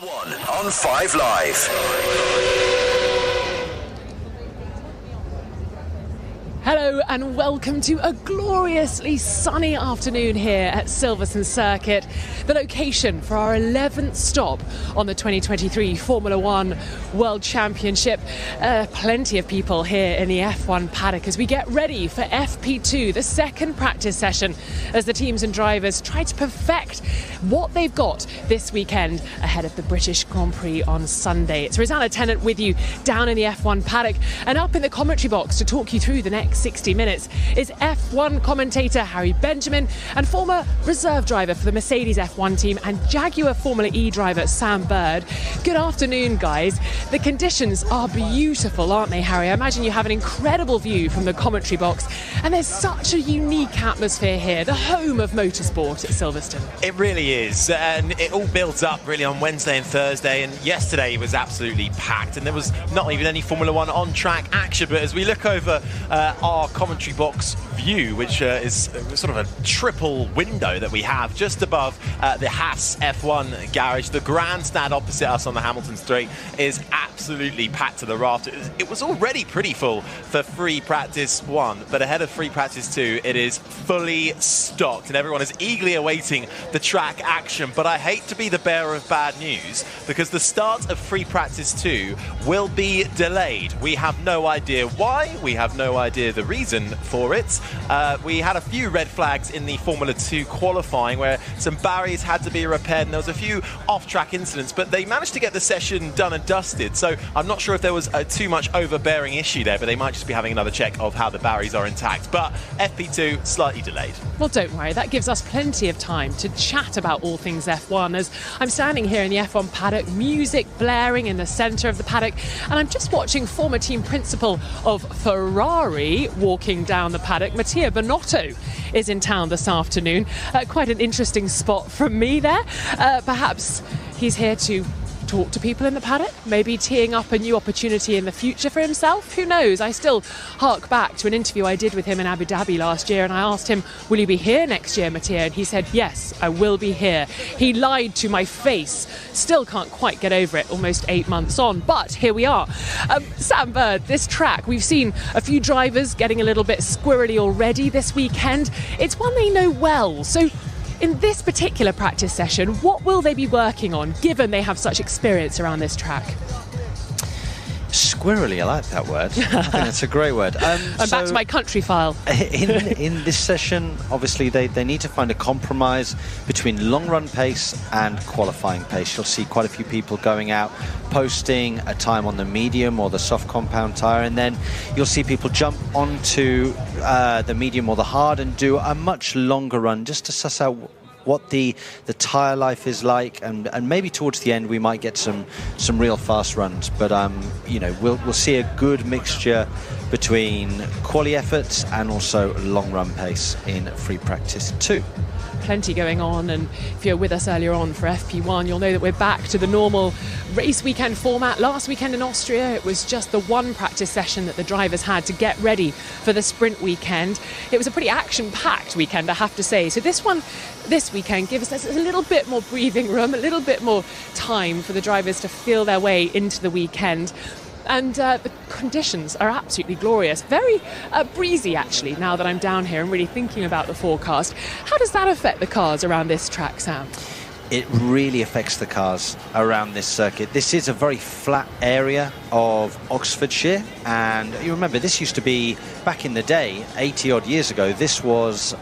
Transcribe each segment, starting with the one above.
One on 5 Live. Hello and welcome to a gloriously sunny afternoon here at Silverstone Circuit, the location for our 11th stop on the 2023 Formula One World Championship. Plenty of people here in the F1 paddock as we get ready for FP2, the second practice session, as the teams and drivers try to perfect what they've got this weekend ahead of the British Grand Prix on Sunday. It's Rosanna Tennant with you down in the F1 paddock, and up in the commentary box to talk you through the next 60 minutes is F1 commentator Harry Benjamin and former reserve driver for the Mercedes F1 team and Jaguar Formula E driver Sam Bird. Good afternoon, guys. The conditions are beautiful, aren't they, Harry? I imagine you have an incredible view from the commentary box, and there's such a unique atmosphere here, the home of motorsport at Silverstone. It really is, and it all built up really on Wednesday and Thursday, and yesterday was absolutely packed, and there was not even any Formula One on-track action. But as we look over our commentary box view, which is sort of a triple window that we have just above the Haas F1 garage, the grandstand opposite us on the Hamilton Straight is absolutely packed to the rafters. It was already pretty full for free practice 1, but ahead of free practice 2 it is fully stocked and everyone is eagerly awaiting the track action. But I hate to be the bearer of bad news, because the start of free practice 2 will be delayed. We have no idea why, we have no idea the reason for it. We had a few red flags in the Formula 2 qualifying where some barriers had to be repaired, and there was a few off-track incidents, but they managed to get the session done and dusted. So I'm not sure if there was too much overbearing issue there, but they might just be having another check of how the barriers are intact. But FP2 slightly delayed. Well, don't worry, that gives us plenty of time to chat about all things F1 as I'm standing here in the F1 paddock, music blaring in the centre of the paddock, and I'm just watching former team principal of Ferrari walking down the paddock. Mattia Binotto is in town this afternoon. Quite an interesting spot from me there. Perhaps he's here to talk to people in the paddock, maybe teeing up a new opportunity in the future for himself. Who knows? I still hark back to an interview I did with him in Abu Dhabi last year, and I asked him, will you be here next year, Mattia? And he said, yes, I will be here. He lied to my face. Still can't quite get over it, almost 8 months on, but here we are. Sam Bird, this track, we've seen a few drivers getting a little bit squirrely already this weekend. It's one they know well, so in this particular practice session, what will they be working on, given they have such experience around this track? Squirrely, I like that word. I think that's a great word. I'm back to my country file. In this session, obviously, they need to find a compromise between long-run pace and qualifying pace. You'll see quite a few people going out, posting a time on the medium or the soft compound tyre, and then you'll see people jump onto the medium or the hard and do a much longer run just to suss out what the tyre life is like, and maybe towards the end we might get some real fast runs. But we'll see a good mixture between quali efforts and also long run pace in free practice 2. Plenty going on, and if you're with us earlier on for FP1, you'll know that we're back to the normal race weekend format. Last weekend in Austria, it was just the one practice session that the drivers had to get ready for the sprint weekend. It was a pretty action-packed weekend, I have to say. So this weekend gives us a little bit more breathing room, a little bit more time for the drivers to feel their way into the weekend. And the conditions are absolutely glorious. Very breezy, actually, now that I'm down here and really thinking about the forecast. How does that affect the cars around this track, Sam? It really affects the cars around this circuit. This is a very flat area of Oxfordshire, and you remember this used to be, back in the day, 80 odd years ago, this was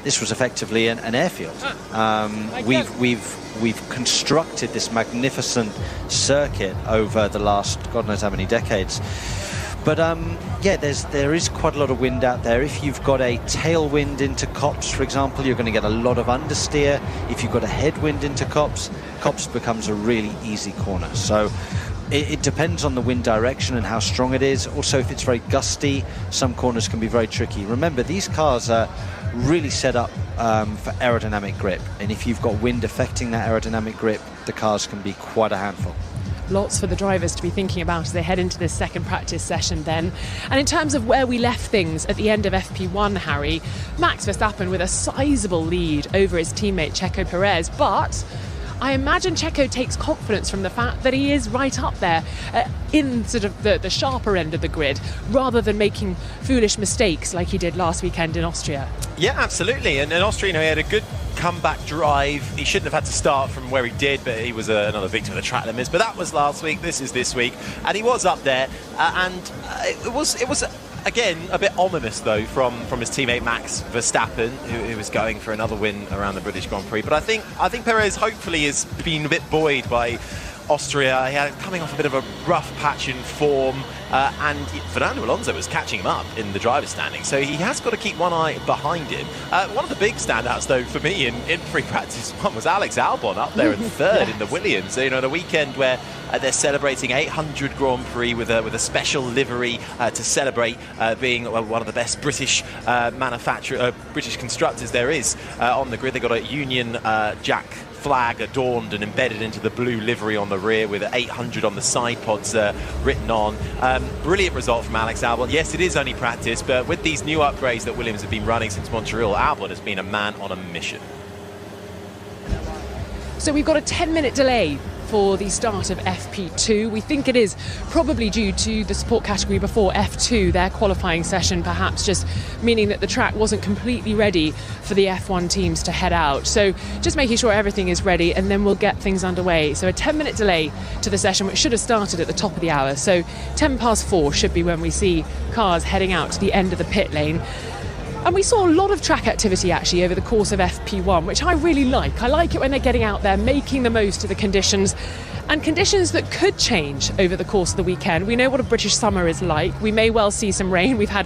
effectively an airfield. We've constructed this magnificent circuit over the last God knows how many decades. But there is quite a lot of wind out there. If you've got a tailwind into Copse, for example, you're going to get a lot of understeer. If you've got a headwind into Copse becomes a really easy corner. So it depends on the wind direction and how strong it is. Also, if it's very gusty, some corners can be very tricky. Remember, these cars are really set up for aerodynamic grip, and if you've got wind affecting that aerodynamic grip, the cars can be quite a handful. Lots for the drivers to be thinking about as they head into this second practice session then. And in terms of where we left things at the end of FP1, Harry, Max Verstappen with a sizable lead over his teammate Checo Perez, but I imagine Checo takes confidence from the fact that he is right up there in sort of the sharper end of the grid, rather than making foolish mistakes like he did last weekend in Austria. Yeah, absolutely. And in Austria, he had a good comeback drive. He shouldn't have had to start from where he did, but he was another victim of the track limits. But that was last week. This is this week, and he was up there. It was again a bit ominous though from his teammate Max Verstappen, who was going for another win around the British Grand Prix. But I think Perez hopefully has been a bit buoyed by Austria. He had coming off a bit of a rough patch in form, and Fernando Alonso was catching him up in the driver's standing, so he has got to keep one eye behind him. One of the big standouts though for me in free practice one was Alex Albon up there in third in the Williams. So, the weekend where they're celebrating 800 Grand Prix with a special livery to celebrate being one of the best British British constructors there is on the grid. They got a Union Jack flag adorned and embedded into the blue livery on the rear with 800 on the side pods written on. Brilliant result from Alex Albon. Yes, it is only practice, but with these new upgrades that Williams have been running since Montreal, Albon has been a man on a mission. So we've got a 10-minute delay for the start of FP2. We think it is probably due to the support category before F2, their qualifying session, perhaps just meaning that the track wasn't completely ready for the F1 teams to head out. So just making sure everything is ready, and then we'll get things underway. So a 10-minute delay to the session, which should have started at the top of the hour. So 4:10 should be when we see cars heading out to the end of the pit lane. And we saw a lot of track activity actually over the course of FP1, which I really like. I like it when they're getting out there, making the most of the conditions, and conditions that could change over the course of the weekend. We know what a British summer is like. We may well see some rain. We've had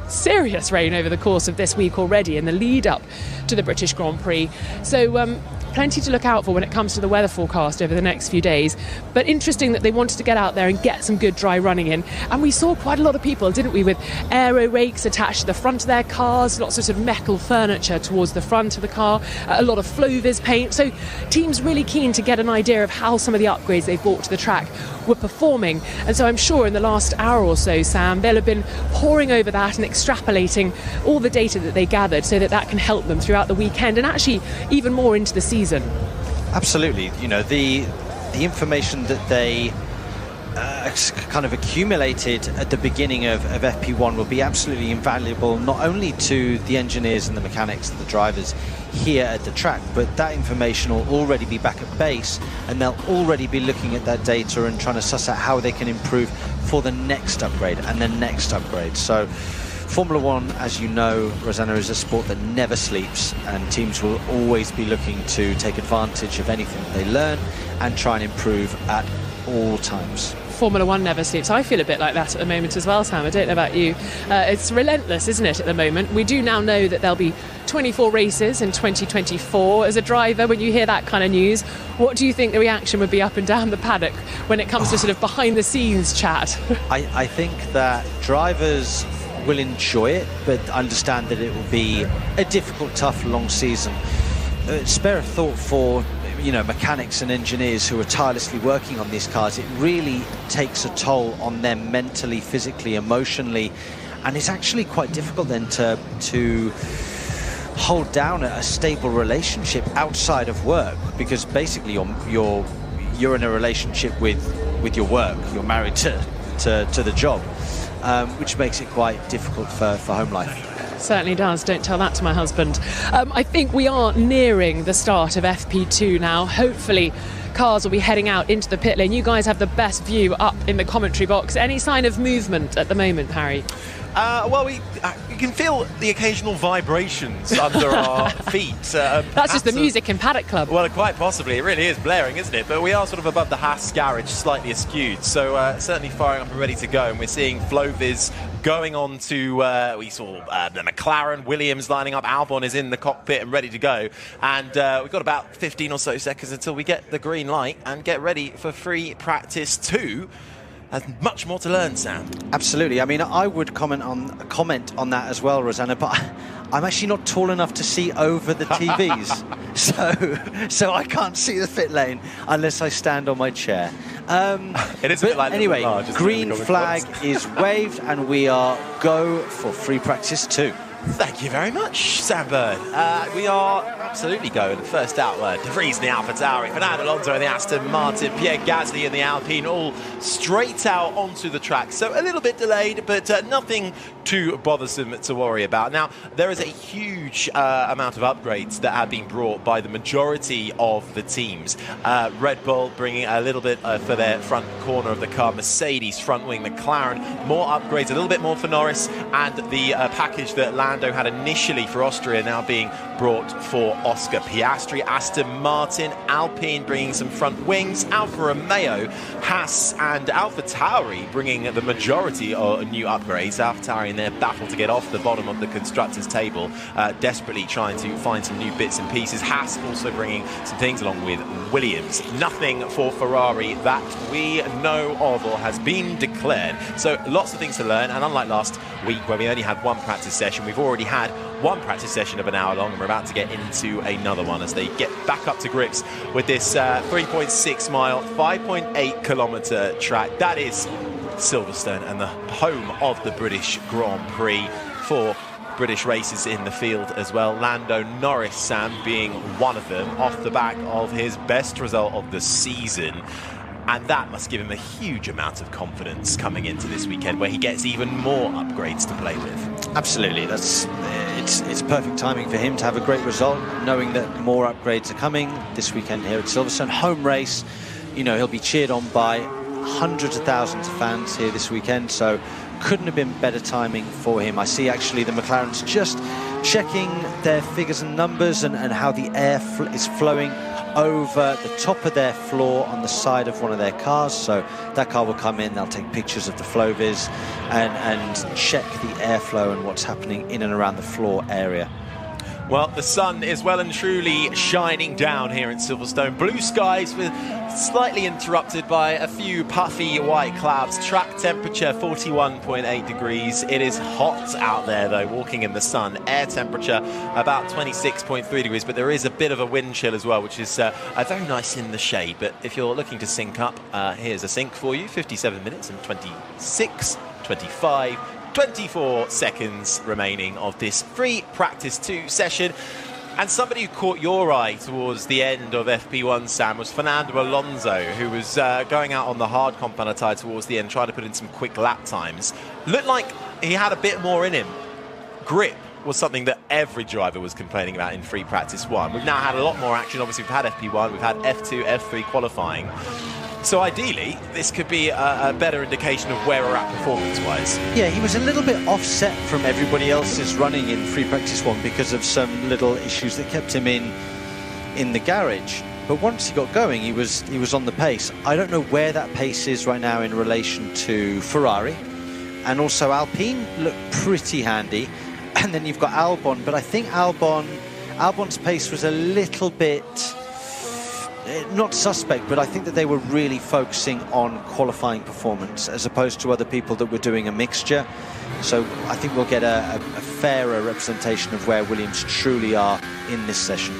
serious rain over the course of this week already in the lead up to the British Grand Prix. So plenty to look out for when it comes to the weather forecast over the next few days. But interesting that they wanted to get out there and get some good dry running in. And we saw quite a lot of people, didn't we, with aero rakes attached to the front of their cars, lots of sort of metal furniture towards the front of the car, a lot of Flovis paint. So teams really keen to get an idea of how some of the upgrades they've brought to the track were performing. And so I'm sure in the last hour or so, Sam, they'll have been poring over that and extrapolating all the data that they gathered so that that can help them throughout the weekend and actually even more into the season. Absolutely. The information that they kind of accumulated at the beginning of FP1 will be absolutely invaluable, not only to the engineers and the mechanics and the drivers here at the track, but that information will already be back at base, and they'll already be looking at that data and trying to suss out how they can improve for the next upgrade and the next upgrade. So Formula One, as you know, Rosanna, is a sport that never sleeps, and teams will always be looking to take advantage of anything that they learn and try and improve at all times. Formula One never sleeps. I feel a bit like that at the moment as well, Sam. I don't know about you. It's relentless, isn't it, at the moment? We do now know that there'll be 24 races in 2024. As a driver, when you hear that kind of news, what do you think the reaction would be up and down the paddock when it comes to sort of behind-the-scenes chat? I think that drivers will enjoy it, but understand that it will be a difficult, tough, long season. Spare a thought for mechanics and engineers who are tirelessly working on these cars. It really takes a toll on them mentally, physically, emotionally, and it's actually quite difficult then to hold down a stable relationship outside of work, because basically you're in a relationship with your work. You're married to the job, which makes it quite difficult for home life. Certainly does. Don't tell that to my husband. I think we are nearing the start of FP2 now. Hopefully cars will be heading out into the pit lane. You guys have the best view up in the commentary box. Any sign of movement at the moment, Harry? Well, we can feel the occasional vibrations under our feet. That's just the music in Paddock Club. Well, quite possibly. It really is blaring, isn't it? But we are sort of above the Haas garage, slightly askewed. So certainly firing up and ready to go. And we're seeing Flovis going on to, we saw the McLaren, Williams lining up. Albon is in the cockpit and ready to go. And we've got about 15 or so seconds until we get the green light and get ready for free practice 2. There's much more to learn, Sam. Absolutely. I mean, I would comment on that as well, Rosanna, but I'm actually not tall enough to see over the TVs. so I can't see the pit lane unless I stand on my chair. It is a bit like anyway, large, green flag is waved and we are go for free practice 2. Thank you very much, Sam Bird. We are absolutely go. And the first out were De Vries in the AlphaTauri, Fernando Alonso in the Aston Martin, Pierre Gasly in the Alpine, all straight out onto the track. So a little bit delayed, but nothing too bothersome to worry about. Now, there is a huge amount of upgrades that have been brought by the majority of the teams. Red Bull bringing a little bit for their front corner of the car, Mercedes front wing, McLaren, more upgrades, a little bit more for Norris, and the package that Lando had initially for Austria now being brought for Oscar Piastri. Aston Martin, Alpine bringing some front wings, Alfa Romeo, Haas and AlphaTauri bringing the majority of new upgrades. AlphaTauri in their battle to get off the bottom of the constructors table, desperately trying to find some new bits and pieces. Haas also bringing some things along with Williams. Nothing for Ferrari that we know of or has been declared. So lots of things to learn, and unlike last week where we only had one practice session, we've already had one practice session of an hour long, and we're about to get into another one as they get back up to grips with this 3.6 mile, 5.8 kilometre track. That is Silverstone and the home of the British Grand Prix. For British races in the field as well. Lando Norris, Sam, being one of them, off the back of his best result of the season. And that must give him a huge amount of confidence coming into this weekend, where he gets even more upgrades to play with. Absolutely, it's perfect timing for him to have a great result, knowing that more upgrades are coming this weekend here at Silverstone. Home race, you know, he'll be cheered on by hundreds of thousands of fans here this weekend, so couldn't have been better timing for him. I see actually the McLarens just checking their figures and numbers and how the air is flowing over the top of their floor on the side of one of their cars. So that car will come in, they'll take pictures of the FlowViz and check the airflow and what's happening in and around the floor area. Well, the sun is well and truly shining down here in Silverstone. Blue skies with slightly interrupted by a few puffy white clouds. Track temperature 41.8 degrees. It is hot out there though, walking in the sun. Air temperature about 26.3 degrees, but there is a bit of a wind chill as well, which is very nice in the shade. But if you're looking to sync up, here's a sync for you. 57 minutes and 26, 25, 24 seconds remaining of this free practice 2 session. And somebody who caught your eye towards the end of FP1, Sam, was Fernando Alonso, who was going out on the hard compound tire towards the end, trying to put in some quick lap times. Looked like he had a bit more in him. Grip was something that every driver was complaining about in free practice 1. We've now had a lot more action. Obviously, we've had FP1, we've had F2, F3 qualifying. So ideally, this could be a better indication of where we're at performance-wise. Yeah, he was a little bit offset from everybody else's running in free practice 1 because of some little issues that kept him in the garage. But once he got going, he was on the pace. I don't know where that pace is right now in relation to Ferrari. And also Alpine look pretty handy. And then you've got Albon, but I think Albon's pace was a little bit not suspect, but I think that they were really focusing on qualifying performance as opposed to other people that were doing a mixture. So I think we'll get a fairer representation of where Williams truly are in this session.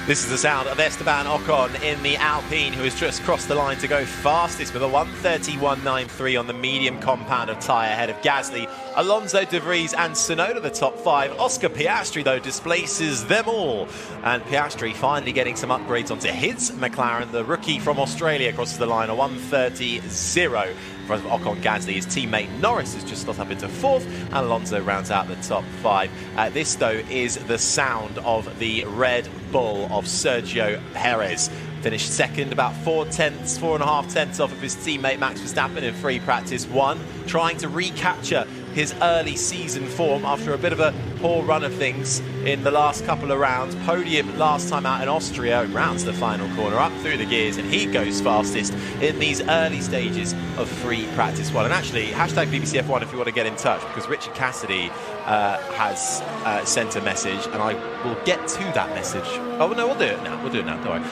This is the sound of Esteban Ocon in the Alpine, who has just crossed the line to go fastest with a 1:30.193 on the medium compound of tyre ahead of Gasly, Alonso, De Vries and Tsunoda, the top 5. Oscar Piastri, though, displaces them all. And Piastri finally getting some upgrades onto his McLaren. The rookie from Australia crosses the line, a 1:30.0. For Ocon, Gasly, his teammate Norris has just got up into 4th, and Alonso rounds out the top 5. This, though, is the sound of the Red Bull of Sergio Perez. Finished second, about 4.5 tenths off of his teammate Max Verstappen in free practice 1, trying to recapture his early season form after a bit of a poor run of things in the last couple of rounds. Podium last time out in Austria, rounds the final corner up through the gears, and he goes fastest in these early stages of free practice 1. And actually, hashtag BBC F1 if you want to get in touch, because Richard Cassidy has sent a message, and I will get to that message. Oh no, we'll do it now, don't worry.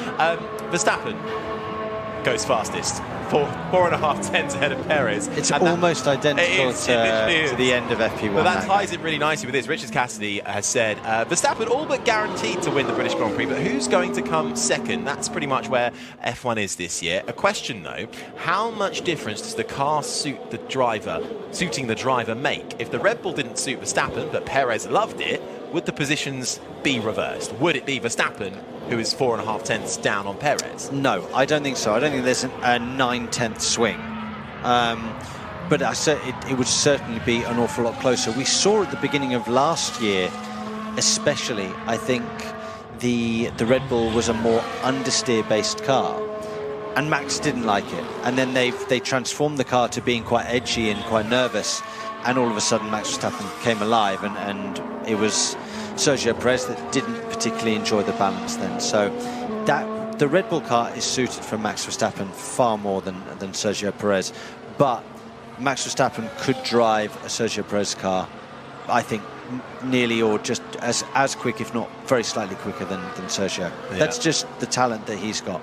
Verstappen goes fastest, 4.5 tenths ahead of Perez. It's almost identical to the end of FP1. But that ties in really nicely with this. Richard Cassidy has said Verstappen all but guaranteed to win the British Grand Prix, but who's going to come second? That's pretty much where F1 is this year. A question though, how much difference does the car suiting the driver make? If the Red Bull didn't suit Verstappen, but Perez loved it, would the positions be reversed? Would it be Verstappen who is 4.5 tenths down on Perez? No, I don't think so. I don't think there's a 9/10 swing. But it would certainly be an awful lot closer. We saw at the beginning of last year, especially, I think the Red Bull was a more understeer-based car, and Max didn't like it. And then they transformed the car to being quite edgy and quite nervous, and all of a sudden Max Verstappen came alive, and it was Sergio Perez that didn't particularly enjoy the balance then. So the Red Bull car is suited for Max Verstappen far more than Sergio Perez, but Max Verstappen could drive a Sergio Perez car, I think, nearly or just as quick, if not very slightly quicker than Sergio. Yeah. That's just the talent that he's got.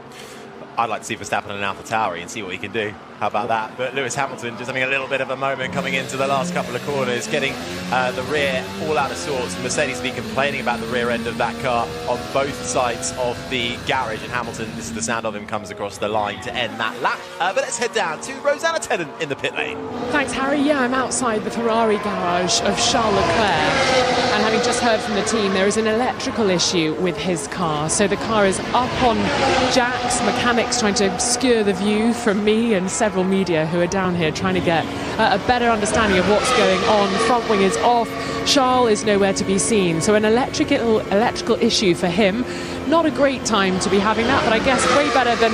I'd like to see Verstappen in an AlphaTauri and see what he can do. How about that? But Lewis Hamilton just having a little bit of a moment coming into the last couple of corners, getting the rear all out of sorts. Mercedes have been complaining about the rear end of that car on both sides of the garage, and Hamilton, this is the sound of him, comes across the line to end that lap. But let's head down to Rosanna Tennant in the pit lane. Thanks, Harry. Yeah, I'm outside the Ferrari garage of Charles Leclerc, and having just heard from the team, there is an electrical issue with his car. So the car is up on jacks, mechanics trying to obscure the view from me and several media who are down here trying to get a better understanding of what's going on. Front wing is off. Charles is nowhere to be seen. So an electrical issue for him. Not a great time to be having that, but I guess way better than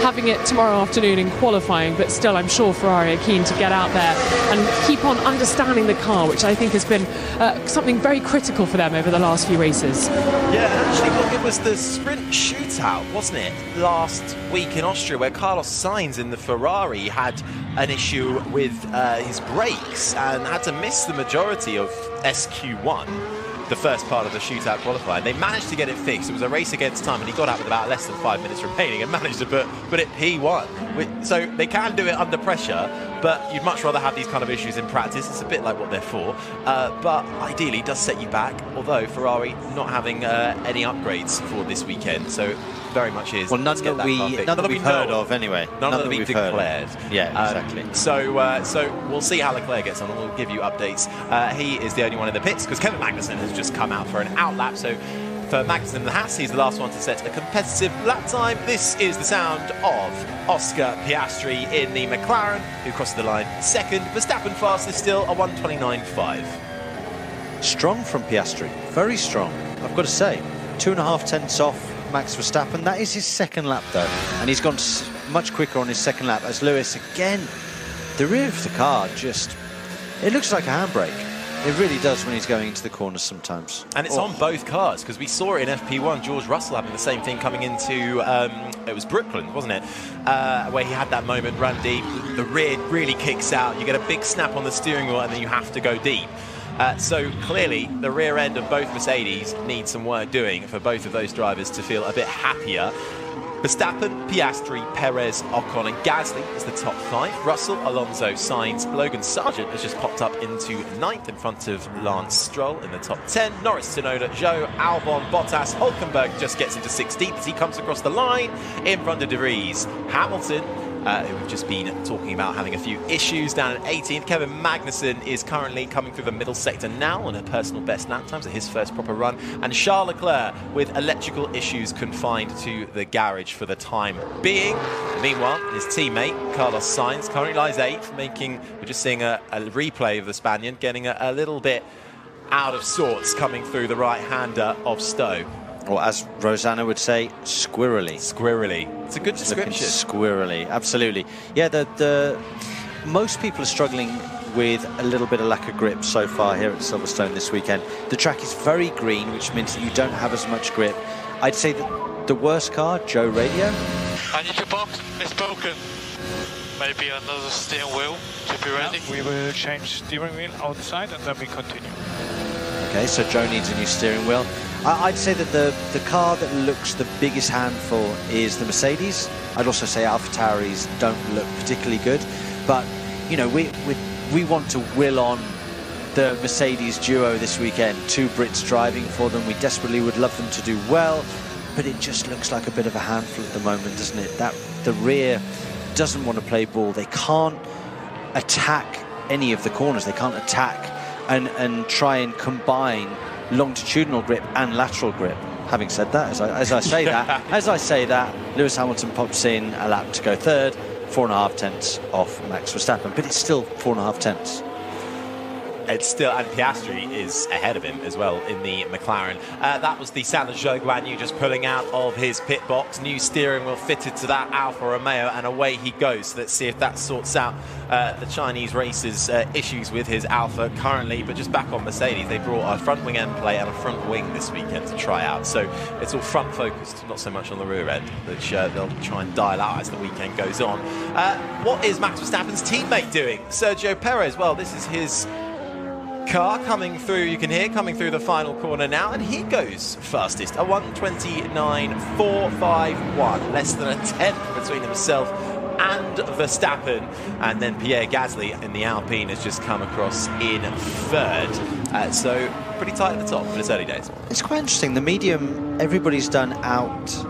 having it tomorrow afternoon in qualifying. But still, I'm sure Ferrari are keen to get out there and keep on understanding the car, which I think has been something very critical for them over the last few races. Yeah, actually, look, it was the sprint shootout, wasn't it, last week in Austria, where Carlos Sainz in the Ferrari had an issue with his brakes and had to miss the majority of SQ1, the first part of the shootout qualifying. They managed to get it fixed. It was a race against time, and he got out with about less than 5 minutes remaining and managed to put it P1. So they can do it under pressure, but you'd much rather have these kind of issues in practice. It's a bit like what they're for, but ideally it does set you back, although Ferrari not having any upgrades for this weekend, so very much is. Well, none that we've heard of anyway. None that we've declared. Yeah, exactly. So we'll see how Leclerc gets on, and we'll give you updates. He is the only one in the pits because Kevin Magnussen has just come out for an outlap. So for Magnussen in the Haas, he's the last one to set a competitive lap time. This is the sound of Oscar Piastri in the McLaren, who crossed the line second. Verstappen fastest still, a 1:29.5. Strong from Piastri, very strong, I've got to say. 2.5 tenths off Max Verstappen. That is his second lap though, and he's gone much quicker on his second lap as Lewis again. The rear of the car it looks like a handbrake. It really does when he's going into the corners sometimes. And it's on both cars, because we saw it in FP1, George Russell having the same thing coming into, it was Brooklyn, wasn't it? Where he had that moment, run deep, the rear really kicks out, you get a big snap on the steering wheel and then you have to go deep. So clearly the rear end of both Mercedes needs some work doing for both of those drivers to feel a bit happier. Verstappen, Piastri, Perez, Ocon and Gasly is the top 5. Russell, Alonso, Sainz, Logan Sargent has just popped up into 9th in front of Lance Stroll in the top 10. Norris, Tsunoda, Zhou, Albon, Bottas, Hulkenberg just gets into 16th as he comes across the line in front of De Vries. Hamilton, who we've just been talking about having a few issues, down at 18th. Kevin Magnussen is currently coming through the middle sector now on a personal best lap time, so his first proper run. And Charles Leclerc with electrical issues confined to the garage for the time being. Meanwhile, his teammate, Carlos Sainz, currently lies 8th, we're just seeing a replay of the Spaniard getting a little bit out of sorts coming through the right-hander of Stowe. Or as Rosanna would say, squirrely. Squirrely. It's a good description. Squirrely, absolutely. Yeah, most people are struggling with a little bit of lack of grip so far here at Silverstone this weekend. The track is very green, which means that you don't have as much grip. I'd say that the worst car, Joe Radio. I need your box, it's broken. Maybe another steering wheel to be ready. We will change steering wheel outside and then we continue. Okay, so Joe needs a new steering wheel. I'd say that the car that looks the biggest handful is the Mercedes. I'd also say AlphaTauris don't look particularly good, but you know we want to will on the Mercedes duo this weekend. 2 Brits driving for them. We desperately would love them to do well, but it just looks like a bit of a handful at the moment, doesn't it? That the rear doesn't want to play ball. They can't attack any of the corners. They can't attack and try and combine longitudinal grip and lateral grip. Having said that, as I say that, Lewis Hamilton pops in a lap to go third, 4.5 tenths off Max Verstappen, but it's still 4.5 tenths. It's still, and Piastri is ahead of him as well in the McLaren. That was the Sander Zhou Guan Yu just pulling out of his pit box. New steering wheel fitted to that Alfa Romeo, and away he goes. So let's see if that sorts out the Chinese racer's issues with his Alfa currently. But just back on Mercedes, they brought a front wing end plate and a front wing this weekend to try out. So it's all front focused, not so much on the rear end, which they'll try and dial out as the weekend goes on. What is Max Verstappen's teammate doing? Sergio Perez. Well, this is his car coming through, you can hear coming through the final corner now, and he goes fastest, a 1:29.451, less than a tenth between himself and Verstappen. And then Pierre Gasly in the Alpine has just come across in third, so pretty tight at the top, but it's early days. It's quite interesting, the medium, everybody's done out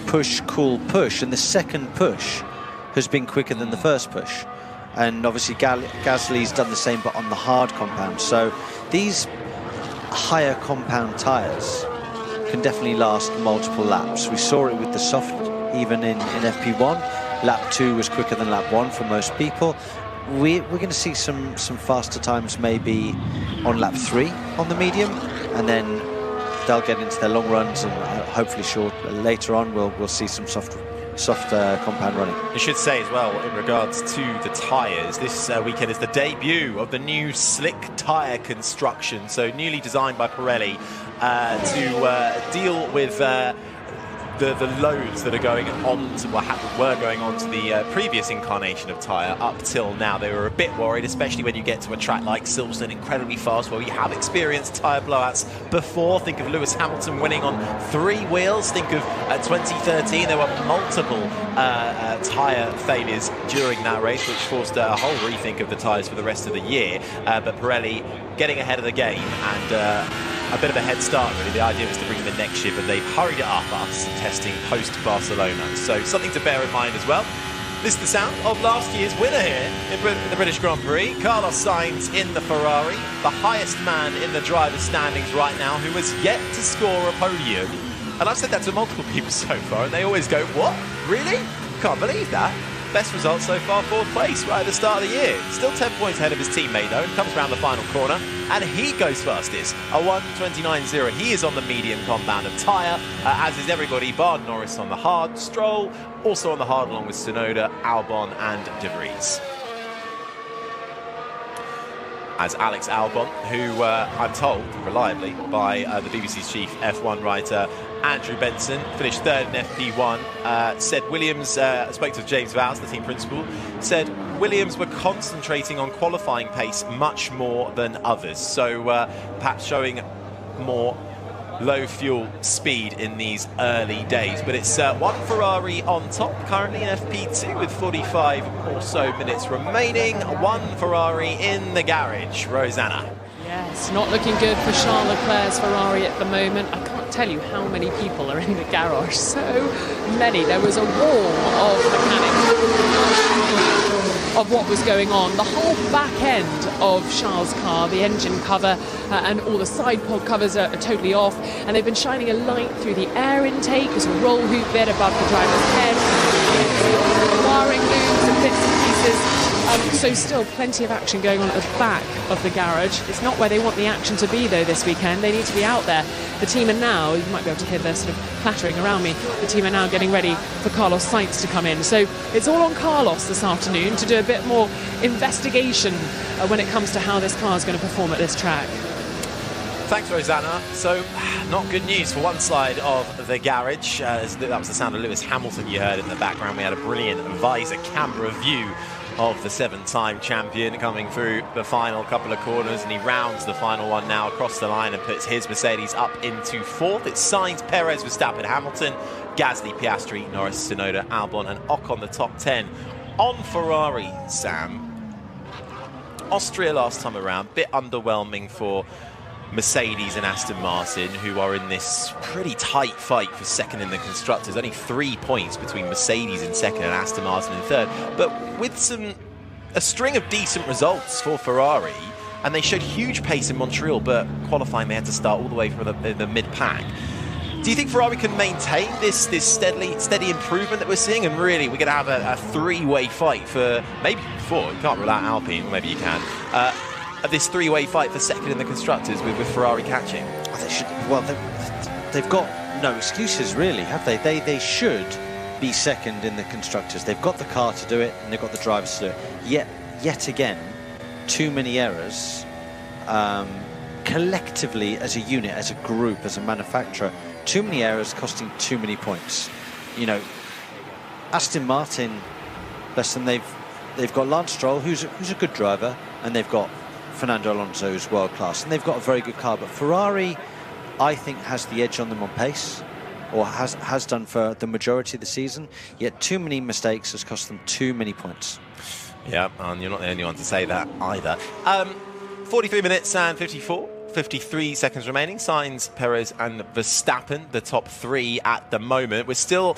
push, cool push, and the second push has been quicker than the first push. And obviously Gasly's done the same, but on the hard compound. So these higher compound tyres can definitely last multiple laps. We saw it with the soft, even in FP1. Lap 2 was quicker than lap 1 for most people. We're going to see some faster times maybe on lap 3 on the medium, and then they'll get into their long runs, and hopefully later on we'll see some soft compound running. I should say as well, in regards to the tyres, this weekend is the debut of the new slick tyre construction, so newly designed by Pirelli to deal with the loads that are going on to were going on to the previous incarnation of tyre. Up till now, they were a bit worried, especially when you get to a track like Silverstone, incredibly fast, where you have experienced tyre blowouts before. Think of Lewis Hamilton winning on 3 wheels. Think of 2013, there were multiple tyre failures during that race, which forced a whole rethink of the tyres for the rest of the year. But Pirelli getting ahead of the game, and a bit of a head start, really. The idea was to bring the next year, but they've hurried it up after testing post-Barcelona. So something to bear in mind as well. This is the sound of last year's winner here in the British Grand Prix. Carlos Sainz in the Ferrari, the highest man in the driver's standings right now, who has yet to score a podium. And I've said that to multiple people so far, and they always go, what? Really? Can't believe that. Best result so far, 4th place right at the start of the year. Still 10 points ahead of his teammate though, and comes around the final corner, and he goes fastest, a 1:29.0. He is on the medium compound of tyre, as is everybody, bar Norris on the hard, Stroll also on the hard along with Tsunoda, Albon and De Vries. As Alex Albon, who I'm told reliably by the BBC's chief F1 writer Andrew Benson, finished 3rd in FP1, said Williams, spoke to James Vowles, the team principal, said Williams were concentrating on qualifying pace much more than others, so perhaps showing more low fuel speed in these early days. But it's one Ferrari on top currently in FP2 with 45 or so minutes remaining. One Ferrari in the garage. Rosanna. Yes, not looking good for Charles Leclerc's Ferrari at the moment. I can't tell you how many people are in the garage. So many. There was a wall of mechanics of what was going on. The whole back end of Charles' car, the engine cover and all the side pod covers are totally off, and they've been shining a light through the air intake. There's a roll hoop bit above the driver's head, wiring looms and bits and pieces. So still plenty of action going on at the back of the garage. It's not where they want the action to be though this weekend. They need to be out there. The team are now, you might be able to hear their sort of clattering around me, the team are now getting ready for Carlos Sainz to come in. So it's all on Carlos this afternoon to do a bit more investigation when it comes to how this car is going to perform at this track. Thanks, Rosanna. So, not good news for one side of the garage. That was the sound of Lewis Hamilton you heard in the background. We had a brilliant visor camera view of the 7-time champion coming through the final couple of corners, and he rounds the final one now across the line and puts his Mercedes up into 4th. It's Sainz, Perez, Verstappen, Hamilton, Gasly, Piastri, Norris, Tsunoda, Albon and Ocon the top 10. On Ferrari, Sam, Austria last time around, bit underwhelming for Mercedes and Aston Martin, who are in this pretty tight fight for second in the constructors. Only 3 points between Mercedes in second and Aston Martin in third. But with a string of decent results for Ferrari, and they showed huge pace in Montreal, but qualifying they had to start all the way from the mid-pack. Do you think Ferrari can maintain this steady improvement that we're seeing? And really, we're going to have a three-way fight for maybe four. You can't rule out Alpine, maybe you can. This three-way fight for second in the constructors with Ferrari catching. They should. Well, they've got no excuses, really, have they? They should be second in the constructors. They've got the car to do it, and they've got the drivers to do it. Yet again, too many errors. Collectively, as a unit, as a group, as a manufacturer, too many errors costing too many points. You know, Aston Martin, bless them, they've got Lance Stroll, who's a good driver, and they've got Fernando Alonso, who's world class, and they've got a very good car. But Ferrari, I think, has the edge on them on pace, or has done for the majority of the season. Yet too many mistakes has cost them too many points. Yeah, and you're not the only one to say that either. 43 minutes and 53 seconds remaining. Sainz, Perez and Verstappen, the top three at the moment. We're still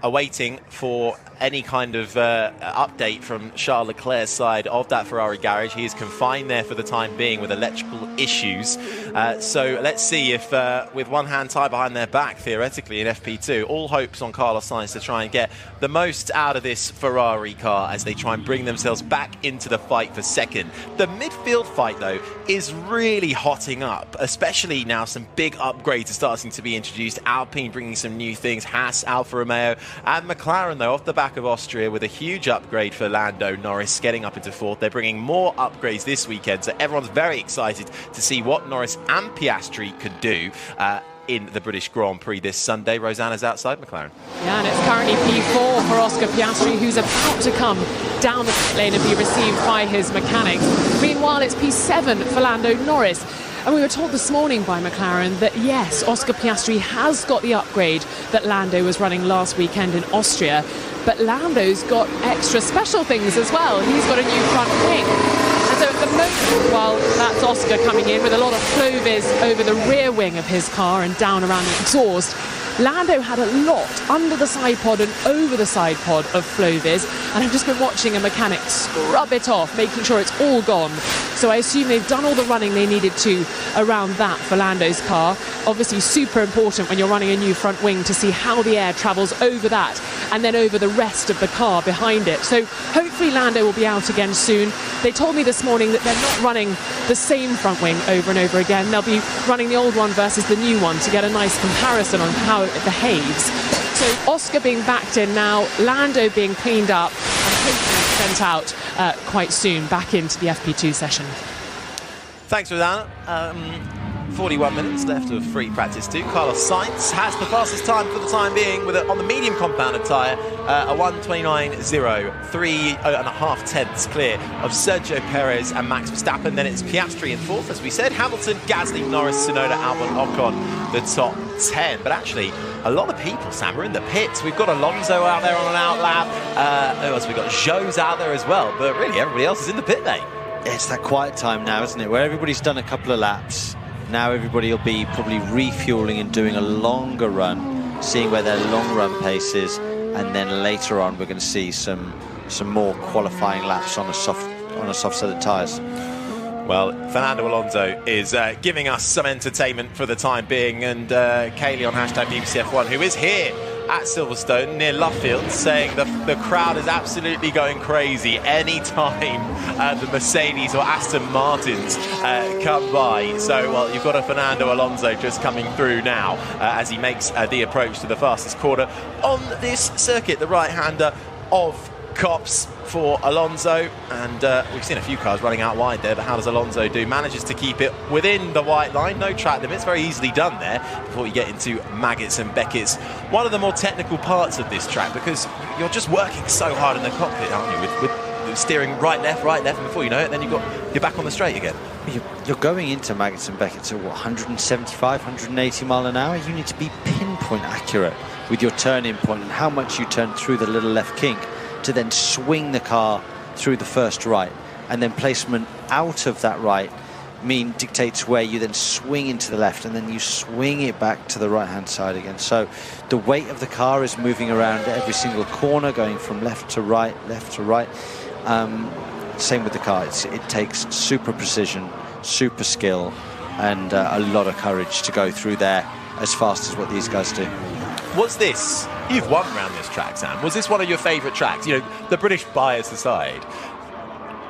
awaiting for any kind of update from Charles Leclerc's side of that Ferrari garage. He is confined there for the time being with electrical issues. So let's see if, with one hand tied behind their back, theoretically, in FP2, all hopes on Carlos Sainz to try and get the most out of this Ferrari car as they try and bring themselves back into the fight for second. The midfield fight, though, is really hotting up, especially now some big upgrades are starting to be introduced. Alpine bringing some new things, Haas, Alfa Romeo, and McLaren, though, off the back of Austria with a huge upgrade for Lando Norris getting up into fourth. They're bringing more upgrades this weekend, so everyone's very excited to see what Norris and Piastri could do in the British Grand Prix this Sunday. Rosanna's outside McLaren. Yeah, and it's currently P4 for Oscar Piastri, who's about to come down the pit lane and be received by his mechanics. Meanwhile, it's P7 for Lando Norris. And we were told this morning by McLaren that, yes, Oscar Piastri has got the upgrade that Lando was running last weekend in Austria, but Lando's got extra special things as well. He's got a new front wing. And so at the moment, well, that's Oscar coming in with a lot of Flovis over the rear wing of his car and down around the exhaust. Lando had a lot under the side pod and over the side pod of Flovis, and I've just been watching a mechanic scrub it off, making sure it's all gone. So I assume they've done all the running they needed to around that for Lando's car. Obviously super important when you're running a new front wing to see how the air travels over that and then over the rest of the car behind it. So hopefully Lando will be out again soon. They told me this morning that they're not running the same front wing over and over again. They'll be running the old one versus the new one to get a nice comparison on how it behaves. So Oscar being backed in now, Lando being cleaned up and hopefully sent out quite soon back into the FP2 session. Thanks, Rosanna. 41 minutes left of free practice 2. Carlos Sainz has the fastest time for the time being with on the medium compounded tyre, a 1:29.0, 3.5 tenths clear of Sergio Perez and Max Verstappen. Then it's Piastri in fourth, as we said. Hamilton, Gasly, Norris, Tsunoda, Albon, Ocon, the top 10. But actually, a lot of people, Sam, are in the pits. We've got Alonso out there on an outlap. Who else? We've got Zhou's out there as well. But really, everybody else is in the pit lane. It's that quiet time now, isn't it? Where everybody's done a couple of laps. Now everybody will be probably refueling and doing a longer run, seeing where their long run pace is, and then later on we're going to see some more qualifying laps on a soft set of tyres. Well, Fernando Alonso is giving us some entertainment for the time being, and Kaylee on hashtag BBCF1, who is here at Silverstone near Luffield, saying the crowd is absolutely going crazy anytime the Mercedes or Aston Martins come by. So, well, you've got a Fernando Alonso just coming through now as he makes the approach to the fastest corner on this circuit, the right-hander of Copse for Alonso, and we've seen a few cars running out wide there, but how does Alonso do? Manages to keep it within the white line, no track limits, very easily done there before you get into Maggots and Beckett's. One of the more technical parts of this track, because you're just working so hard in the cockpit, aren't you, with steering right, left, and before you know it, then you're back on the straight again. You're going into Maggots and Beckett's at what, 175, 180 mile an hour? You need to be pinpoint accurate with your turning point and how much you turn through the little left kink to then swing the car through the first right, and then placement out of that right dictates where you then swing into the left, and then you swing it back to the right hand side again. So the weight of the car is moving around every single corner, going from left to right. same with the car. It takes super precision, super skill, and a lot of courage to go through there as fast as what these guys do. Was this, you've won around this track, Sam, was this one of your favourite tracks? You know, the British bias aside,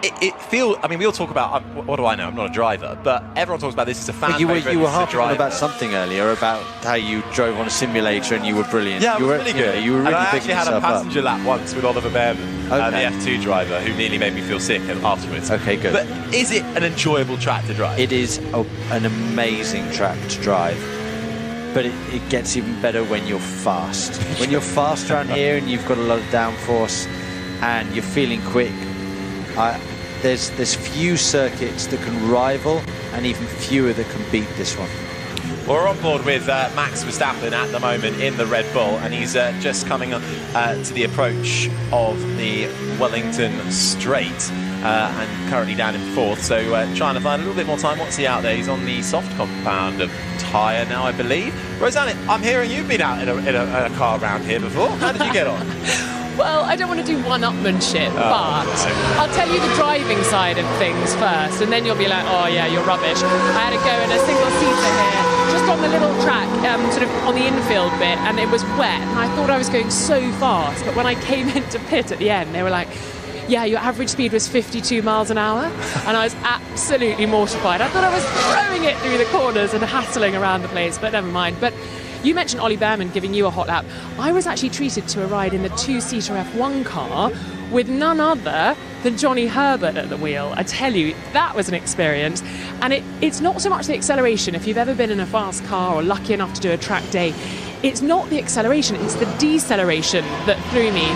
I mean, we all talk about, what do I know, I'm not a driver, but everyone talks about this as a fan favourite. You were harping on about something earlier, about how you drove on a simulator and you were brilliant. Yeah, I was really good. You were really and I picking actually had a yourself passenger lap once with Oliver Behrman, the F2 driver, who nearly made me feel sick afterwards. Okay, good. But is it an enjoyable track to drive? It is an amazing track to drive, but it gets even better when you're fast. When you're fast around here and you've got a lot of downforce and you're feeling quick, there's few circuits that can rival and even fewer that can beat this one. Well, we're on board with Max Verstappen at the moment in the Red Bull, and he's just coming to the approach of the Wellington Straight and currently down in 4th, so trying to find a little bit more time. What's he out there? He's on the soft compound of tyre now, I believe. Rosanna, I'm hearing you've been out in a car around here before. How did you get on? Well, I don't want to do one-upmanship, but I'll tell you the driving side of things first, and then you'll be like, oh yeah, you're rubbish. I had to go in a single-seater here, just on the little track, sort of on the infield bit, and it was wet, and I thought I was going so fast, but when I came into pit at the end, they were like, yeah, your average speed was 52 miles an hour, and I was absolutely mortified. I thought I was throwing it through the corners and hassling around the place, but never mind. But you mentioned Ollie Behrman giving you a hot lap. I was actually treated to a ride in the two-seater F1 car with none other than Johnny Herbert at the wheel. I tell you, that was an experience. And it's not so much the acceleration. If you've ever been in a fast car or lucky enough to do a track day, it's not the acceleration, it's the deceleration that threw me.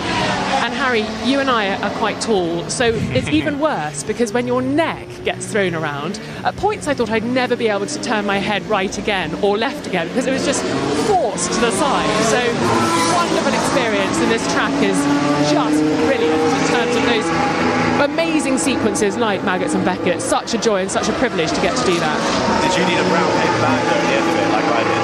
And Harry, you and I are quite tall, so it's even worse because when your neck gets thrown around, at points I thought I'd never be able to turn my head right again or left again because it was just forced to the side. So wonderful experience, and this track is just brilliant in terms of those amazing sequences like Maggots and Beckett. Such a joy and such a privilege to get to do that. Did you need a brown paper bag though at the end of it, like I did?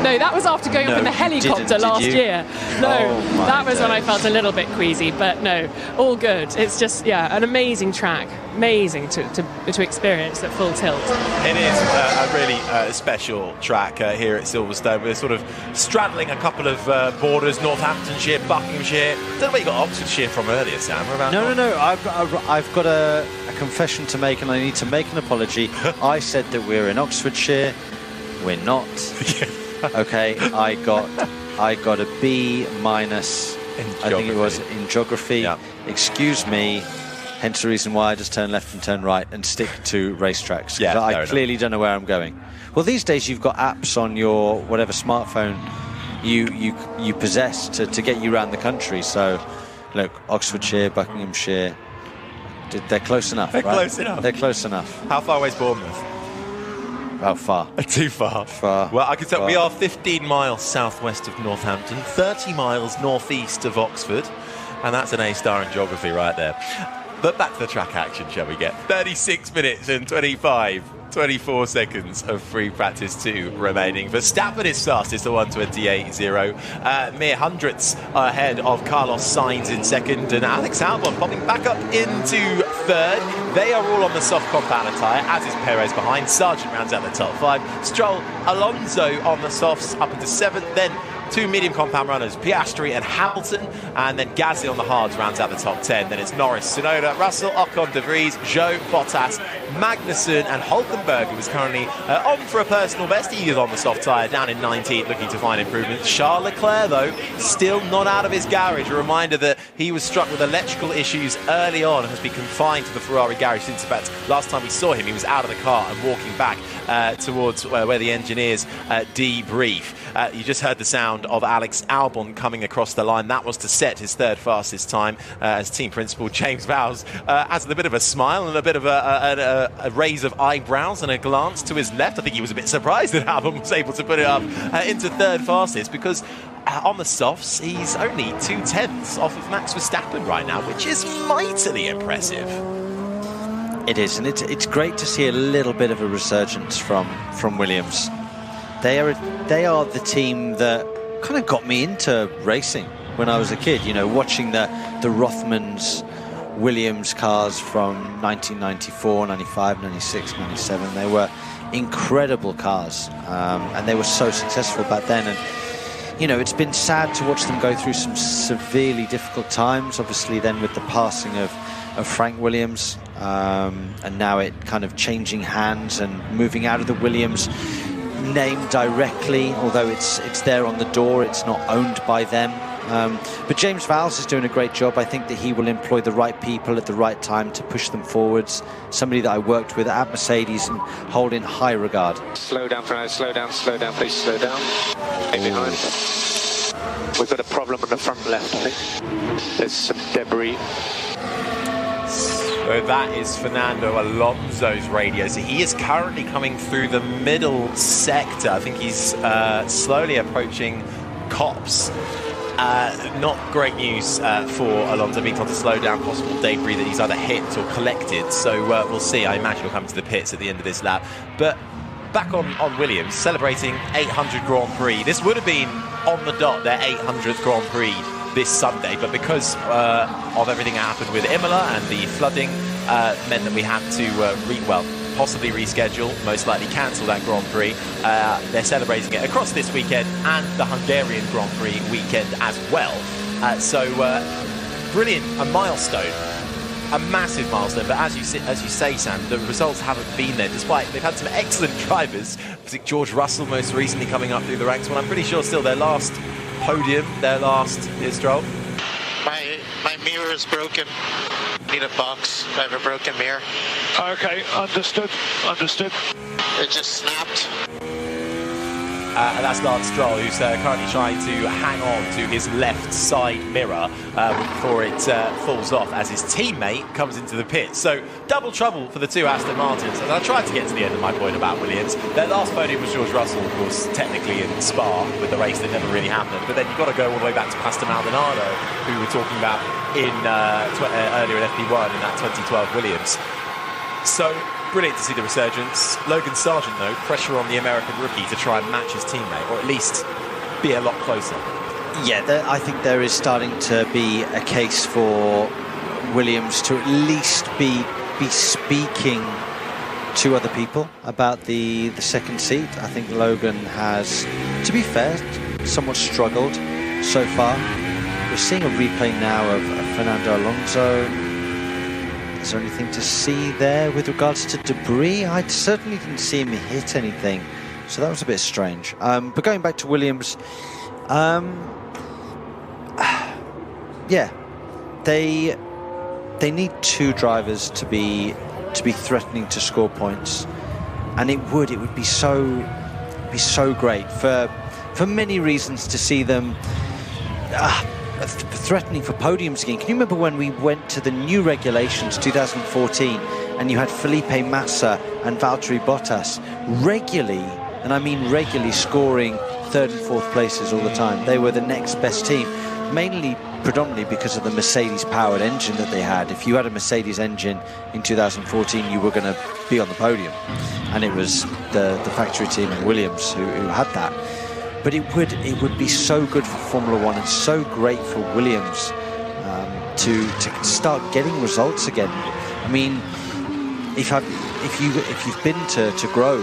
No, that was after going up in the helicopter last year. No, that was when I felt a little bit queasy, but no, all good. It's just, yeah, an amazing track. Amazing to experience at full tilt. It is a really special track here at Silverstone. We're sort of straddling a couple of borders, Northamptonshire, Buckinghamshire. Don't know where you got Oxfordshire from earlier, Sam. No. I've got a confession to make, and I need to make an apology. I said that we're in Oxfordshire. We're not. Okay, I got a B-, I think it was, in geography. Yeah. Excuse me. Hence the reason why I just turn left and turn right and stick to racetracks. Yeah, I clearly don't know where I'm going. Well, these days you've got apps on your whatever smartphone you possess to get you around the country. So, look, Oxfordshire, Buckinghamshire, they're close enough, right? Close enough. They're close enough. How far away is Bournemouth? How far? Too far. Well, I can tell we are 15 miles southwest of Northampton, 30 miles northeast of Oxford, and that's an A-star in geography right there. But back to the track action, shall we get? 36 minutes and 24 seconds of free practice 2 remaining. Verstappen is fastest at 1:28.0. Mere hundredths ahead of Carlos Sainz in second, and Alex Albon popping back up into third. They are all on the soft compound tyre, as is Perez behind. Sargent rounds out the top 5. Stroll, Alonso on the softs up into 7th. Then 2 medium compound runners, Piastri and Hamilton, and then Gasly on the hards rounds out the top 10. Then it's Norris, Tsunoda, Russell, Ocon, De Vries, Zhou, Bottas, Magnussen, and Hulkenberg, who is currently on for a personal best. He is on the soft tyre, down in 19th, looking to find improvement. Charles Leclerc, though, still not out of his garage. A reminder that he was struck with electrical issues early on and has been confined to the Ferrari garage since about last time we saw him. He was out of the car and walking back towards where the engineers debrief. You just heard the sound of Alex Albon coming across the line. That was to set his third fastest time, as team principal James Vowles has a bit of a smile and a bit of a raise of eyebrows and a glance to his left. I think he was a bit surprised that Albon was able to put it up into third fastest, because on the softs he's only 2/10 off of Max Verstappen right now, which is mightily impressive. It is, and it's great to see a little bit of a resurgence from Williams. They are the team that kind of got me into racing when I was a kid. You know, watching the Rothmans Williams cars from 1994, 95, 96, 97. They were incredible cars, and they were so successful back then. And you know, it's been sad to watch them go through some severely difficult times, obviously then with the passing of Frank Williams, and now it kind of changing hands and moving out of the Williams name directly, although it's there on the door, it's not owned by them. But James Vowles is doing a great job. I think that he will employ the right people at the right time to push them forwards. Somebody that I worked with at Mercedes and hold in high regard. Slow down, Fernando, slow down, please slow down. Stay behind. We've got a problem on the front left, I think. There's some debris. So that is Fernando Alonso's radio. So he is currently coming through the middle sector. I think he's slowly approaching Copse. Not great news for Alonso, being told to slow down, possible debris that he's either hit or collected. So we'll see. I imagine he'll come to the pits at the end of this lap. But back on Williams, celebrating 800 Grand Prix. This would have been on the dot, their 800th Grand Prix this Sunday, but because of everything that happened with Imola and the flooding, meant that we had to possibly reschedule, most likely cancel that Grand Prix. They're celebrating it across this weekend and the Hungarian Grand Prix weekend as well. So brilliant, a milestone, a massive milestone. But as you say, Sam, the results haven't been there, despite they've had some excellent drivers. George Russell most recently coming up through the ranks. Well, I'm pretty sure still their last podium, their last Stroll. My mirror is broken. Need a box. I have a broken mirror. Okay, understood. It just snapped. And that's Lance Stroll, who's currently trying to hang on to his left side mirror before it falls off as his teammate comes into the pit. So double trouble for the two Aston Martins. And I tried to get to the end of my point about Williams. Their last podium was George Russell, of course, technically in Spa with the race that never really happened. But then you've got to go all the way back to Pastor Maldonado, who we were talking about in earlier in FP1 in that 2012 Williams. So brilliant to see the resurgence. Logan Sargent, though, pressure on the American rookie to try and match his teammate, or at least be a lot closer. Yeah, I think there is starting to be a case for Williams to at least be speaking to other people about the second seat. I think Logan has, to be fair, somewhat struggled so far. We're seeing a replay now of Fernando Alonso. Is there anything to see there with regards to debris? I certainly didn't see him hit anything, so that was a bit strange. But going back to Williams, yeah, they need two drivers to be threatening to score points, and it would be so great for many reasons to see them threatening for podiums again. Can you remember when we went to the new regulations 2014 and you had Felipe Massa and Valtteri Bottas regularly, and I mean regularly, scoring third and fourth places all the time? They were the next best team, predominantly because of the Mercedes powered engine that they had. If you had a Mercedes engine in 2014, you were going to be on the podium, and it was the factory team in Williams who had that. But it would be so good for Formula One and so great for Williams to start getting results again. I mean, if you've been to Grove,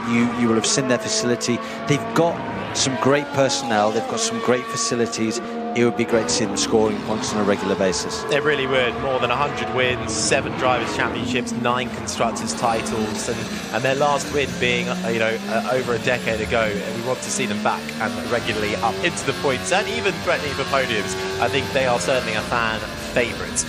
you will have seen their facility. They've got some great personnel. They've got some great facilities. It would be great to see them scoring points on a regular basis. It really would. More than 100 wins, 7 Drivers' Championships, 9 Constructors' titles, and their last win being, over a decade ago. And we want to see them back and regularly up into the points and even threatening for podiums. I think they are certainly a fan favourite.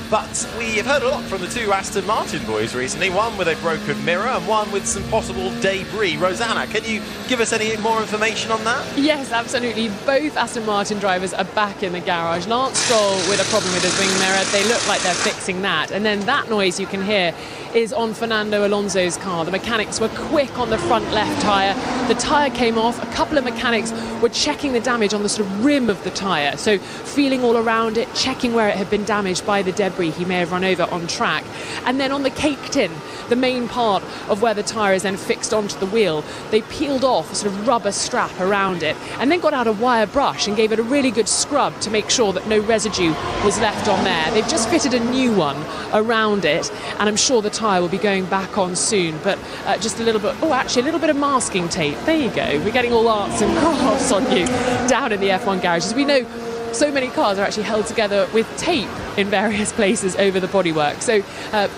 But we have heard a lot from the two Aston Martin boys recently, one with a broken mirror and one with some possible debris. Rosanna, can you give us any more information on that? Yes, absolutely. Both Aston Martin drivers are back in the garage. Lance Stroll with a problem with his wing mirror. They look like they're fixing that. And then that noise you can hear is on Fernando Alonso's car. The mechanics were quick on the front left tyre. The tyre came off. A couple of mechanics were checking the damage on the sort of rim of the tyre. So feeling all around it, checking where where it had been damaged by the debris he may have run over on track. And then on the cake tin, the main part of where the tyre is then fixed onto the wheel, they peeled off a sort of rubber strap around it and then got out a wire brush and gave it a really good scrub to make sure that no residue was left on there. They've just fitted a new one around it, and I'm sure the tyre will be going back on soon, but just a little bit, a little bit of masking tape. There you go. We're getting all arts and crafts on you down in the F1 garages. We know so many cars are actually held together with tape in various places over the bodywork. So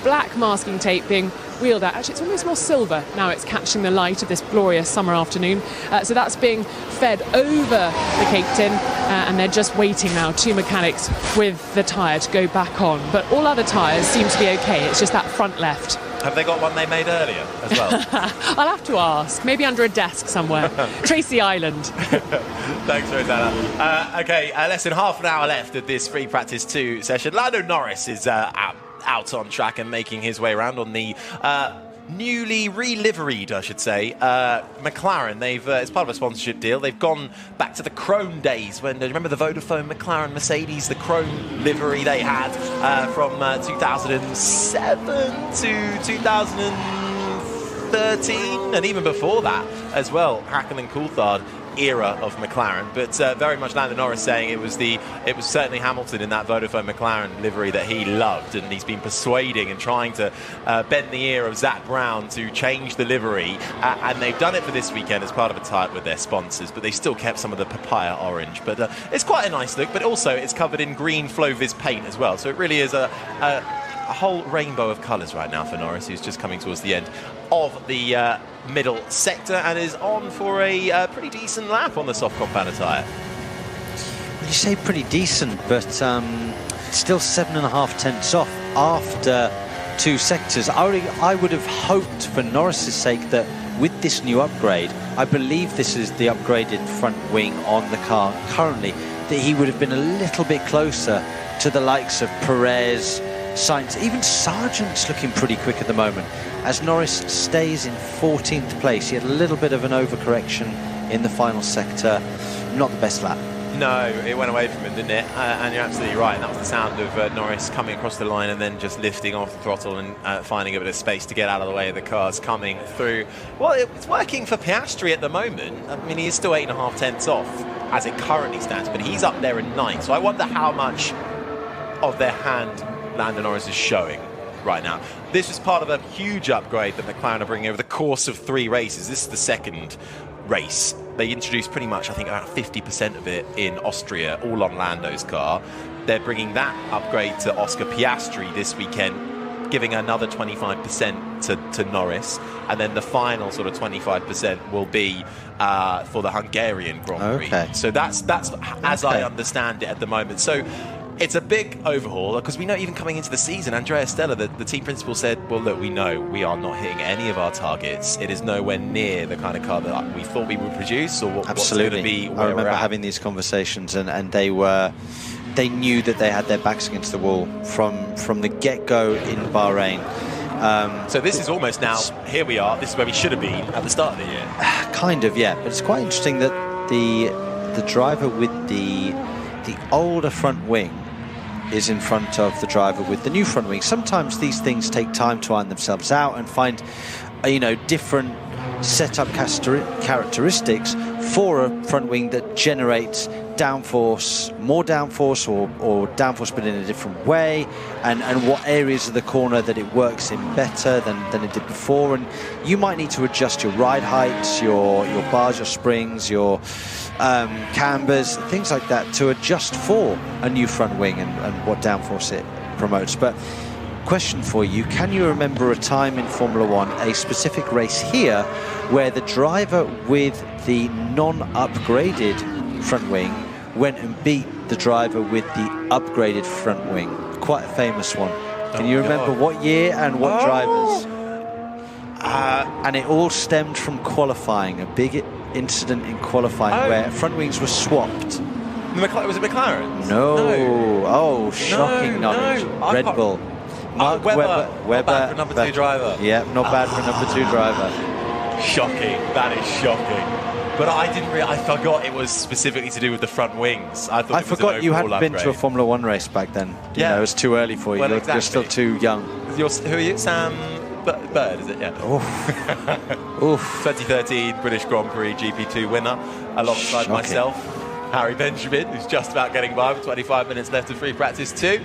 black masking tape being wheeled out. Actually, it's almost more silver now. It's catching the light of this glorious summer afternoon. So that's being fed over the cake tin, and they're just waiting now, 2 mechanics with the tyre to go back on. But all other tyres seem to be okay. It's just that front left. Have they got one they made earlier as well? I'll have to ask. Maybe under a desk somewhere. Tracy Island. Thanks, Rosanna. Okay, less than half an hour left of this free practice 2 session. Lando Norris is out on track and making his way around on the newly re-liveried, I should say, McLaren. They've, as part of a sponsorship deal, they've gone back to the Chrome days when, remember the Vodafone McLaren Mercedes, the Chrome livery they had from 2007 to 2013, and even before that as well, Hakkinen and Coulthard era of McLaren, but very much Lando Norris saying it was certainly Hamilton in that Vodafone McLaren livery that he loved, and he's been persuading and trying to bend the ear of Zak Brown to change the livery, and they've done it for this weekend as part of a tie-up with their sponsors, but they still kept some of the papaya orange. But it's quite a nice look, but also it's covered in green Flovis paint as well, so it really is a whole rainbow of colours right now for Norris, who's just coming towards the end of the middle sector and is on for a pretty decent lap on the soft compound tyre. Well, you say pretty decent, but it's still 7.5 tenths off after 2 sectors. I would have hoped for Norris's sake that with this new upgrade, I believe this is the upgraded front wing on the car currently, that he would have been a little bit closer to the likes of Perez, Sainz, even Sargent's looking pretty quick at the moment. As Norris stays in 14th place, he had a little bit of an overcorrection in the final sector. Not the best lap. No, it went away from him, didn't it? And you're absolutely right. And that was the sound of Norris coming across the line and then just lifting off the throttle and finding a bit of space to get out of the way of the cars coming through. Well, it's working for Piastri at the moment. I mean, he is still 8.5 tenths off as it currently stands, but he's up there in 9th. So I wonder how much of their hand Lando Norris is showing right now. This is part of a huge upgrade that McLaren are bringing over the course of 3 races. This is the second race. They introduced pretty much, I think, about 50% of it in Austria, all on Lando's car. They're bringing that upgrade to Oscar Piastri this weekend, giving another 25% to Norris, and then the final sort of 25% will be for the Hungarian Grand Prix. Okay. So that's as I understand it at the moment. So it's a big overhaul, because we know even coming into the season, Andrea Stella, the team principal, said, well, look, we know we are not hitting any of our targets. It is nowhere near the kind of car that we thought we would produce, or what's going to be where I remember having these conversations, and they knew that they had their backs against the wall from the get-go in Bahrain. So this is almost now, here we are, this is where we should have been at the start of the year. Kind of, yeah. But it's quite interesting that the driver with the older front wing is in front of the driver with the new front wing. Sometimes these things take time to iron themselves out and find, different setup characteristics for a front wing that generates downforce, more downforce, or downforce but in a different way, and what areas of the corner that it works in better than it did before. And you might need to adjust your ride heights, your bars, your springs, your cambers, things like that, to adjust for a new front wing and what downforce it promotes. But question for you, can you remember a time in Formula One, a specific race here, where the driver with the non-upgraded front wing went and beat the driver with the upgraded front wing? Quite a famous one. Can you remember what year and what drivers? And it all stemmed from qualifying, a big incident in qualifying where front wings were swapped. Was it McLaren? No. Oh, shocking knowledge. Red Bull. Mark Webber. Not bad for a number 2 driver. Yeah, not bad for a number 2 driver. Shocking. That is shocking. But I forgot it was specifically to do with the front wings. I forgot you hadn't been to a Formula One race back then. You know, it was too early for you. Well, You're still too young. Who are you? Sam Bird, is it? Yeah. Oof. 2013 British Grand Prix GP2 winner, alongside Shocking. myself. Harry Benjamin, who's just about getting by with 25 minutes left of free practice 2.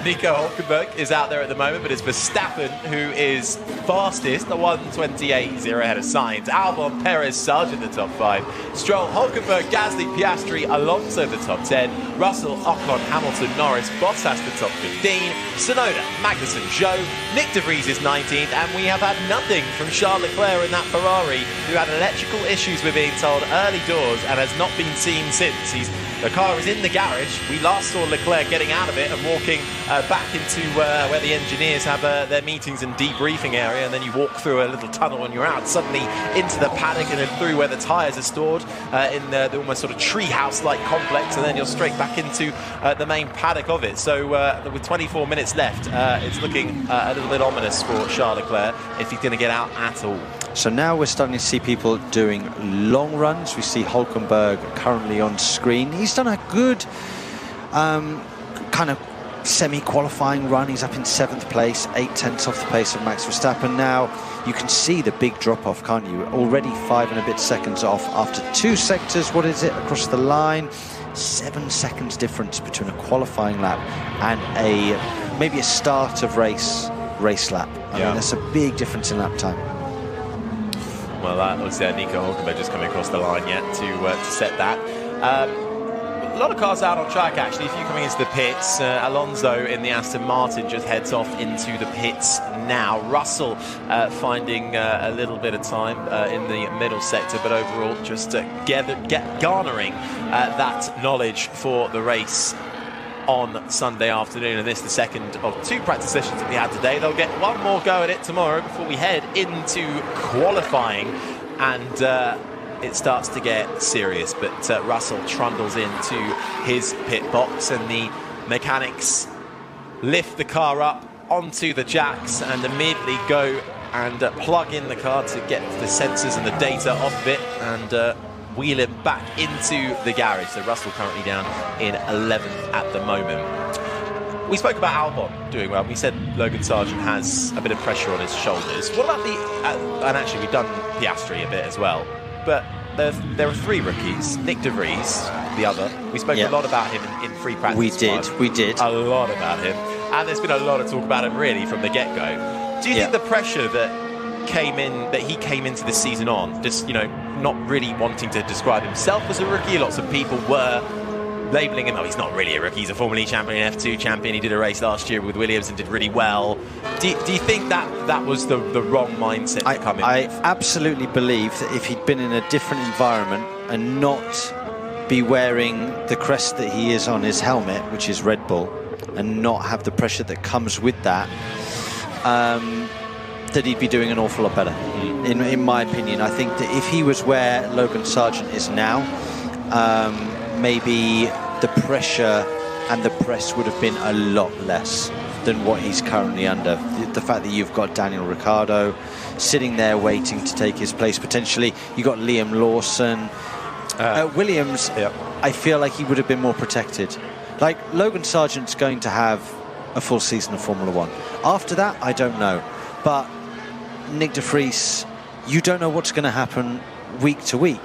Nico Hülkenberg is out there at the moment, but it's Verstappen who is fastest, the 1:28.0 ahead of Sainz. Albon, Perez, Sargent the top 5. Stroll, Hülkenberg, Gasly, Piastri, Alonso the top 10. Russell, Ocon, Hamilton, Norris, Bottas the top 15. Tsunoda, Magnussen, Zhou, Nick de Vries is 19th, and we have had nothing from Charles Leclerc in that Ferrari, who had electrical issues, we're being told, early doors and has not been seen since. The car is in the garage. We last saw Leclerc getting out of it and walking back into where the engineers have their meetings and debriefing area, and then you walk through a little tunnel and you're out suddenly into the paddock and then through where the tyres are stored in the almost sort of treehouse-like complex, and then you're straight back into the main paddock of it. So with 24 minutes left, it's looking a little bit ominous for Charles Leclerc if he's going to get out at all. So now we're starting to see people doing long runs. We see Hülkenberg currently on screen. He's done a good kind of semi-qualifying run. He's up in 7th place, 8/10 off the pace of Max Verstappen. Now you can see the big drop-off, can't you? Already 5 and a bit seconds off after 2 sectors. What is it across the line? 7 seconds difference between a qualifying lap and maybe a start of race lap. I mean, that's a big difference in lap time. Well, that was Nico Hülkenberg just coming across the line yet to set that. A lot of cars out on track, actually. A few coming into the pits. Alonso in the Aston Martin just heads off into the pits now. Russell finding a little bit of time in the middle sector, but overall just garnering that knowledge for the race on Sunday afternoon, and this is the second of 2 practice sessions that we had today. They'll get one more go at it tomorrow before we head into qualifying, and it starts to get serious. But Russell trundles into his pit box, and the mechanics lift the car up onto the jacks and immediately go and plug in the car to get the sensors and the data off of it, and wheel him back into the garage. So Russell currently down in 11th at the moment. We spoke about Albon doing well. We said Logan Sargent has a bit of pressure on his shoulders. What about and actually we've done Piastri a bit as well, but there are 3 rookies. Nick de Vries, the other. We spoke a lot about him in free practice. We did. A lot about him. And there's been a lot of talk about him really from the get-go. Do you think the pressure that he came into the season on, just, you know, not really wanting to describe himself as a rookie, lots of people were labelling him, oh, he's not really a rookie, he's a Formula E champion, F2 champion, he did a race last year with Williams and did really well. Do you think that was the wrong mindset to come in? I absolutely believe that if he'd been in a different environment and not be wearing the crest that he is on his helmet, which is Red Bull, and not have the pressure that comes with that, that he'd be doing an awful lot better, in my opinion. I think that if he was where Logan Sargent is now, maybe the pressure and the press would have been a lot less than what he's currently under. The fact that you've got Daniel Ricciardo sitting there waiting to take his place potentially. You've got Liam Lawson. Williams, I feel like he would have been more protected. Like, Logan Sargent's going to have a full season of Formula One. After that, I don't know. But Nick de Vries, you don't know what's going to happen week to week.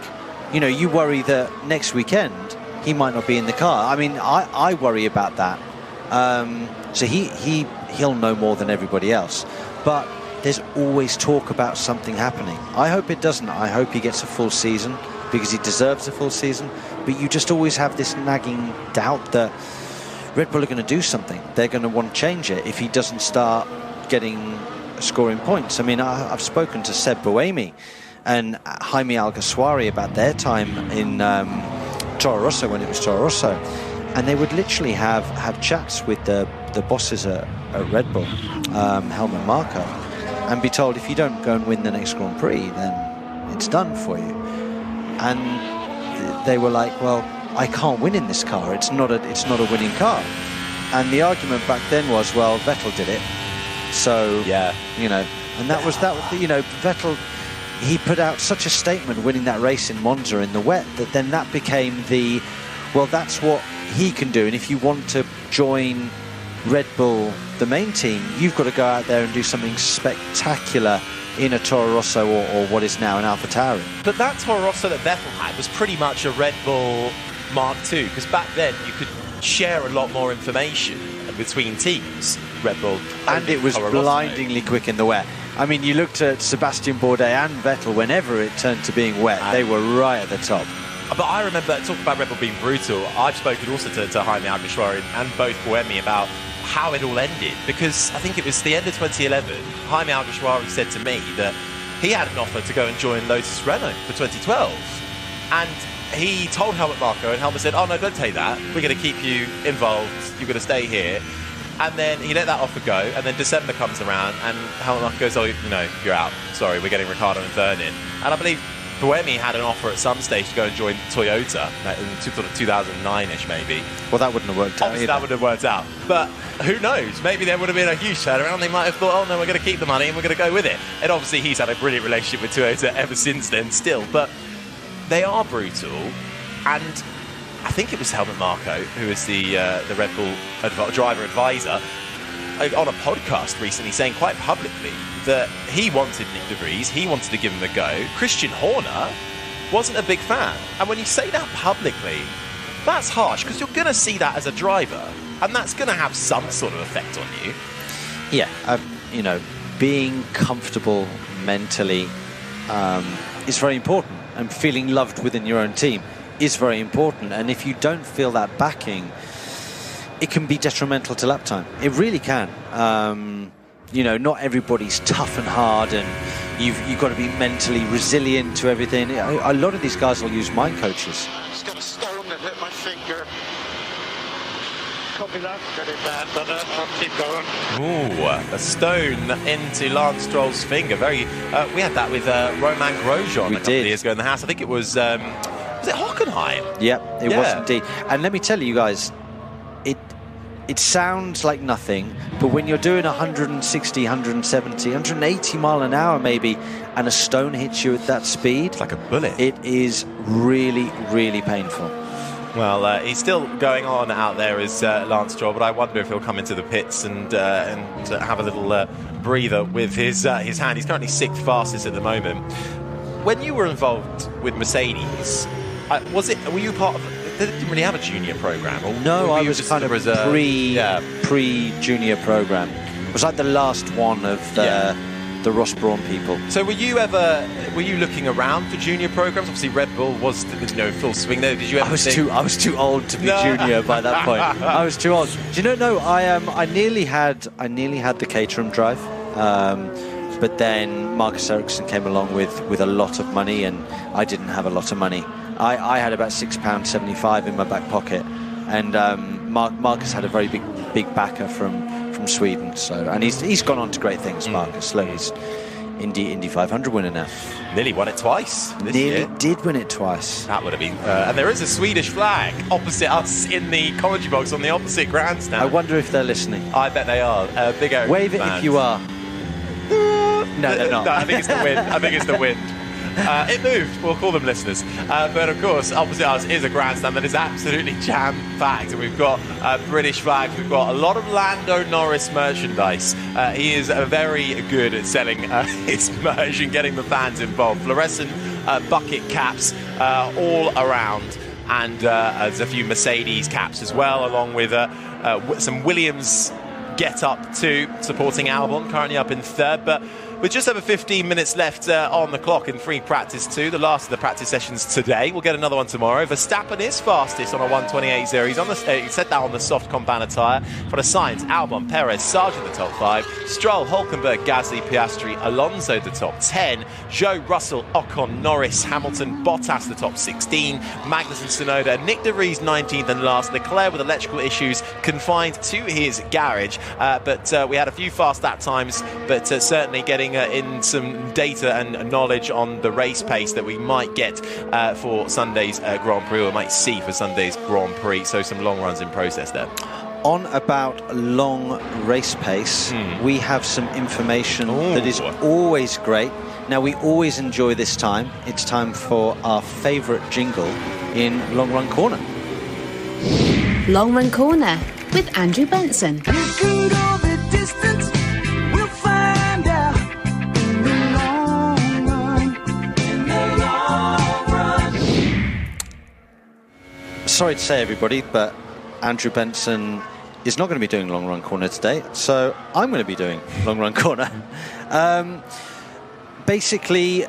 You know, you worry that next weekend he might not be in the car. I mean, I worry about that. So he'll know more than everybody else. But there's always talk about something happening. I hope it doesn't. I hope he gets a full season because he deserves a full season. But you just always have this nagging doubt that Red Bull are going to do something. They're going to want to change it if he doesn't start scoring points. I mean, I've spoken to Seb Buemi and Jaime Alguersuari about their time in Toro Rosso, when it was Toro Rosso, and they would literally have chats with the bosses at Red Bull, Helmut Marko, and be told, if you don't go and win the next Grand Prix, then it's done for you. And they were like, well, I can't win in this car. It's not a winning car. And the argument back then was, well, Vettel did it. So, you know, and that was, you know, Vettel, he put out such a statement winning that race in Monza in the wet that became that's what he can do. And if you want to join Red Bull, the main team, you've got to go out there and do something spectacular in a Toro Rosso or what is now an AlphaTauri. But that Toro Rosso that Vettel had was pretty much a Red Bull Mark II, because back then you could share a lot more information between teams, Red Bull. And it was blindingly quick in the wet. I mean, you looked at Sebastian Bourdais and Vettel, whenever it turned to being wet, they were right at the top. But I remember, talking about Red Bull being brutal, I've spoken also to Jaime Alguersuari and both Buemi about how it all ended, because I think it was the end of 2011, Jaime Alguersuari said to me that he had an offer to go and join Lotus Renault for 2012. And he told Helmut Marko, and Helmut said, oh no, don't take that, we're going to keep you involved, you're going to stay here. And then he let that offer go, and then December comes around, and Helmut Marko goes, oh, you're out, sorry, we're getting Ricciardo and Vergne in. And I believe Buemi had an offer at some stage to go and join Toyota in sort of 2009-ish maybe. Well, that wouldn't have worked out either. That wouldn't have worked out. But who knows? Maybe there would have been a huge turnaround. They might have thought, oh no, we're going to keep the money and we're going to go with it. And obviously he's had a brilliant relationship with Toyota ever since then still. But they are brutal. And I think it was Helmut Marko, who is the Red Bull driver advisor, on a podcast recently saying quite publicly that he wanted Nick de Vries, he wanted to give him a go. Christian Horner wasn't a big fan. And when you say that publicly, that's harsh, because you're going to see that as a driver, and that's going to have some sort of effect on you. Yeah, being comfortable mentally is very important, and feeling loved within your own team is very important. And if you don't feel that backing, it can be detrimental to lap time. It really can. Not everybody's tough and hard, and you've got to be mentally resilient to everything. A lot of these guys will use mind coaches. Just got a stone that hit my finger. Copy that. Got it bad, but I'll keep going. Ooh, a stone into Lance Stroll's finger. We had that with Romain Grosjean a couple of years ago in the house. I think it was it Hockenheim? Yep, it was indeed. And let me tell you guys, it sounds like nothing, but when you're doing 160, 170, 180 mile an hour maybe, and a stone hits you at that speed, it's like a bullet. It is really, really painful. Well, he's still going on out there as Lance Stroll, but I wonder if he'll come into the pits and have a little breather with his hand. He's currently 6th fastest at the moment. When you were involved with Mercedes, were you part of? They didn't really have a junior program. Or no, I was kind of reserve? pre-junior program. It was like the last one of the Ross Brawn people. So were you looking around for junior programs? Obviously Red Bull was full swing there. Did you ever I was too old to be junior by that point. I was too old. Do you know? No, I nearly had the Caterham drive. But then Marcus Ericsson came along with a lot of money, and I didn't have a lot of money. I had about £6.75 in my back pocket, and Marcus had a very big backer from Sweden. So, and he's gone on to great things. Marcus, he's Indy 500 winner now. Nearly won it twice this year. Nearly did win it twice. That would have been. And there is a Swedish flag opposite us in the commentary box on the opposite grandstand. I wonder if they're listening. I bet they are. Big Eric Wave it fans. if you are. No, they're not. No, I think it's the wind. It moved. We'll call them listeners. But of course, opposite us is a grandstand that is absolutely jam-packed. And we've got British flags. We've got a lot of Lando Norris merchandise. He is very good at selling his merch and getting the fans involved. Fluorescent bucket caps all around. And there's a few Mercedes caps as well, along with some Williams get-up too, supporting Albon, currently up in 3rd. But with just over 15 minutes left on the clock in free practice 2, the last of the practice sessions today. We'll get another one tomorrow. Verstappen is fastest on a 1:28.0. He set that on the soft compound tyre. For the Sainz, Albon, Perez, Sargent the top 5. Stroll, Hülkenberg, Gasly, Piastri, Alonso the top 10. Zhou, Russell, Ocon, Norris, Hamilton, Bottas the top 16. Magnussen, Tsunoda, Nick de Vries 19th and last. Leclerc with electrical issues confined to his garage. But we had a few fast lap times, but certainly getting in some data and knowledge on the race pace that we might get for Sunday's Grand Prix, or might see for Sunday's Grand Prix. So some long runs in process there. On about long race pace, we have some information that is always great. Now, we always enjoy this time. It's time for our favourite jingle in Long Run Corner. Long Run Corner with Andrew Benson. Sorry to say, everybody, but Andrew Benson is not going to be doing Long Run Corner today, so I'm going to be doing Long Run Corner. Basically,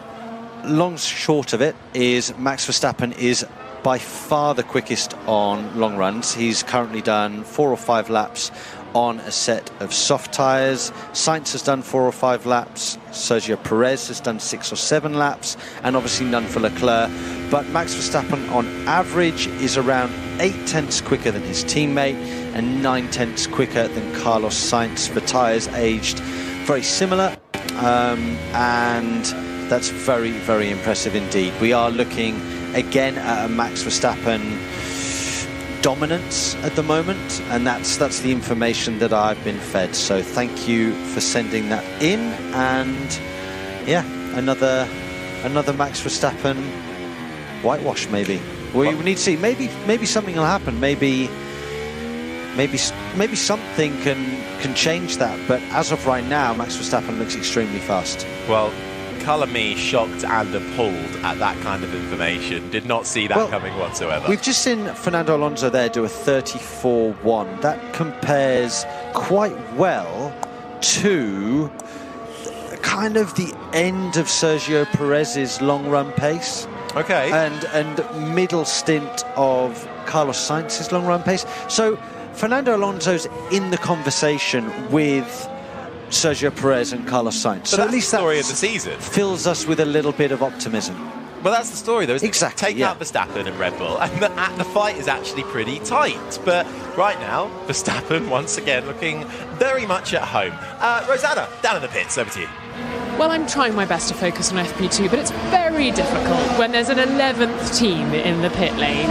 long short of it is Max Verstappen is by far the quickest on long runs. He's currently done 4 or 5 laps on a set of soft tyres. Sainz has done 4 or 5 laps. Sergio Perez has done 6 or 7 laps, and obviously none for Leclerc. But Max Verstappen on average is around 8 tenths quicker than his teammate and 9 tenths quicker than Carlos Sainz for tyres aged very similar. And that's very, very impressive indeed. We are looking again at a Max Verstappen dominance at the moment, and that's the information that I've been fed. So thank you for sending that in, and yeah, another Max Verstappen whitewash maybe. We need to see. Maybe something will happen. Maybe something can change that. But as of right now, Max Verstappen looks extremely fast. Well, colour me shocked and appalled at that kind of information. Did not see that coming whatsoever. We've just seen Fernando Alonso there do a 34.1. That compares quite well to kind of the end of Sergio Perez's long run pace. Okay. And middle stint of Carlos Sainz's long run pace. So Fernando Alonso's in the conversation with Sergio Perez and Carlos Sainz. So at least the story of the season fills us with a little bit of optimism. Well, that's the story, though, isn't exactly, it? Take out Verstappen and Red Bull, and the fight is actually pretty tight. But right now, Verstappen, once again, looking very much at home. Rosanna, down in the pits, over to you. Well, I'm trying my best to focus on FP2, but it's very difficult when there's an 11th team in the pit lane.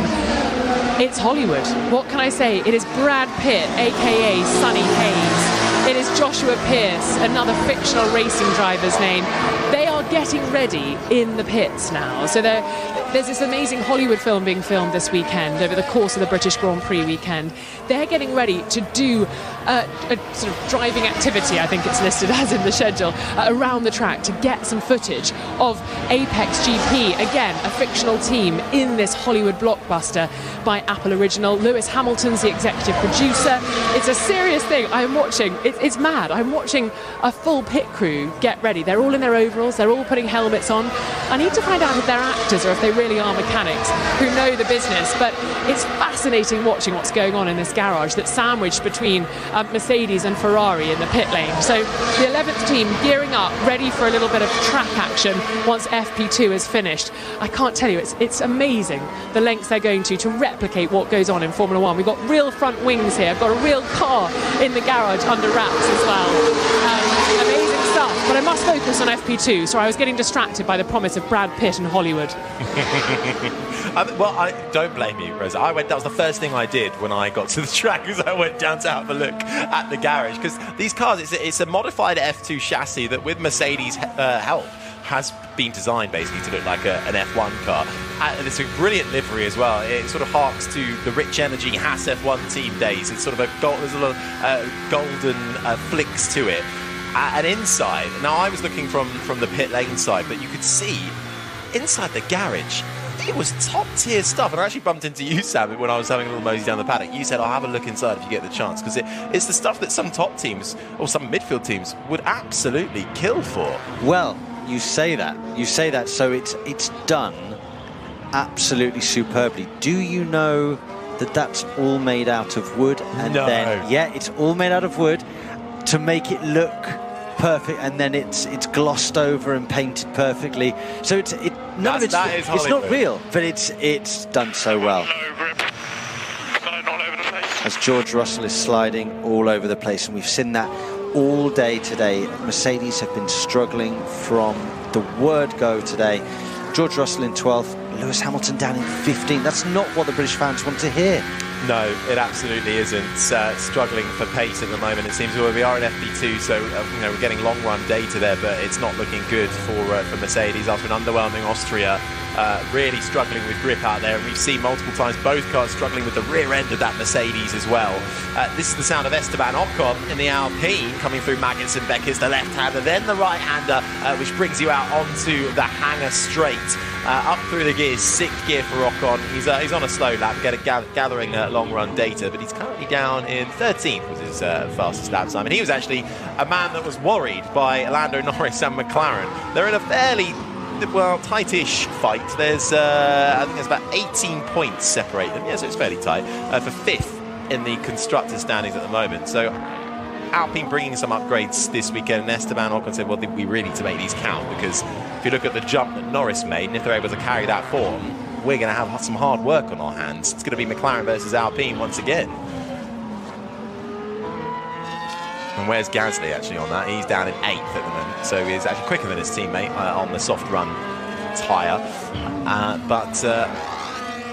It's Hollywood. What can I say? It is Brad Pitt, a.k.a. Sonny Hayes. It is Joshua Pierce, another fictional racing driver's name. They are getting ready in the pits now. So there's this amazing Hollywood film being filmed this weekend over the course of the British Grand Prix weekend. They're getting ready to do a sort of driving activity, I think it's listed as in the schedule, around the track to get some footage of Apex GP, again, a fictional team in this Hollywood blockbuster by Apple Original. Lewis Hamilton's the executive producer. It's a serious thing. I'm watching. It's mad. I'm watching a full pit crew get ready. They're all in their overalls. They're all putting helmets on. I need to find out if they're actors or if they really are mechanics who know the business. But it's fascinating watching what's going on in this garage that's sandwiched between Mercedes and Ferrari in the pit lane. So the 11th team gearing up, ready for a little bit of track action once FP2 is finished. I can't tell you, it's amazing the lengths they're going to replicate what goes on in Formula One. We've got real front wings here. I've got a real car in the garage under wraps as well. Amazing stuff. But I must focus on FP2, so I was getting distracted by the promise of Brad Pitt and Hollywood. Well, I don't blame you, Rosa. That was the first thing I did when I got to the track, because I went down to have a look at the garage. Because these cars, it's a modified F2 chassis that, with Mercedes' help, has been designed basically to look like an F1 car. And it's a brilliant livery as well. It sort of harks to the Rich Energy Haas F1 team days. It's sort of there's a lot of golden flicks to it. And inside, now I was looking from the pit lane side, but you could see inside the garage, it was top tier stuff. And I actually bumped into you, Sam, when I was having a little mosey down the paddock. You said, I'll have a look inside if you get the chance, because it's the stuff that some top teams or some midfield teams would absolutely kill for. Well, you say that, so it's done absolutely superbly. Do you know that that's all made out of wood? And no. Then, yeah, it's all made out of wood to make it look perfect, and then it's glossed over and painted perfectly. So it's not real, but it's done so well. As George Russell is sliding all over the place, and we've seen that all day today. Mercedes have been struggling from the word go today. George Russell in 12th, Lewis Hamilton down in 15th. That's not what the British fans want to hear. No, it absolutely isn't. Struggling for pace at the moment. It seems we are in FP2, so we're getting long run data there, but it's not looking good for Mercedes after an underwhelming Austria. Really struggling with grip out there, and we've seen multiple times both cars struggling with the rear end of that Mercedes as well. This is the sound of Esteban Ocon in the Alpine, coming through Magnussen, Beckers, the left-hander, then the right-hander, which brings you out onto the hangar straight, up through the gears, 6th gear for Ocon. He's on a slow lap, gathering long-run data, but he's currently down in 13th with his fastest lap time, and he was actually a man that was worried by Lando Norris and McLaren. They're in a fairly tightish fight. There's I think there's about 18 points separate them. Yeah, so it's fairly tight for 5th in the constructor standings at the moment. So Alpine bringing some upgrades this weekend, and Esteban Ocon said, well, we really need to make these count, because if you look at the jump that Norris made, and if they're able to carry that form, we're going to have some hard work on our hands. It's going to be McLaren versus Alpine once again. And where's Gasly actually on that? He's down in 8th at the moment, so he's actually quicker than his teammate on the soft run tyre. But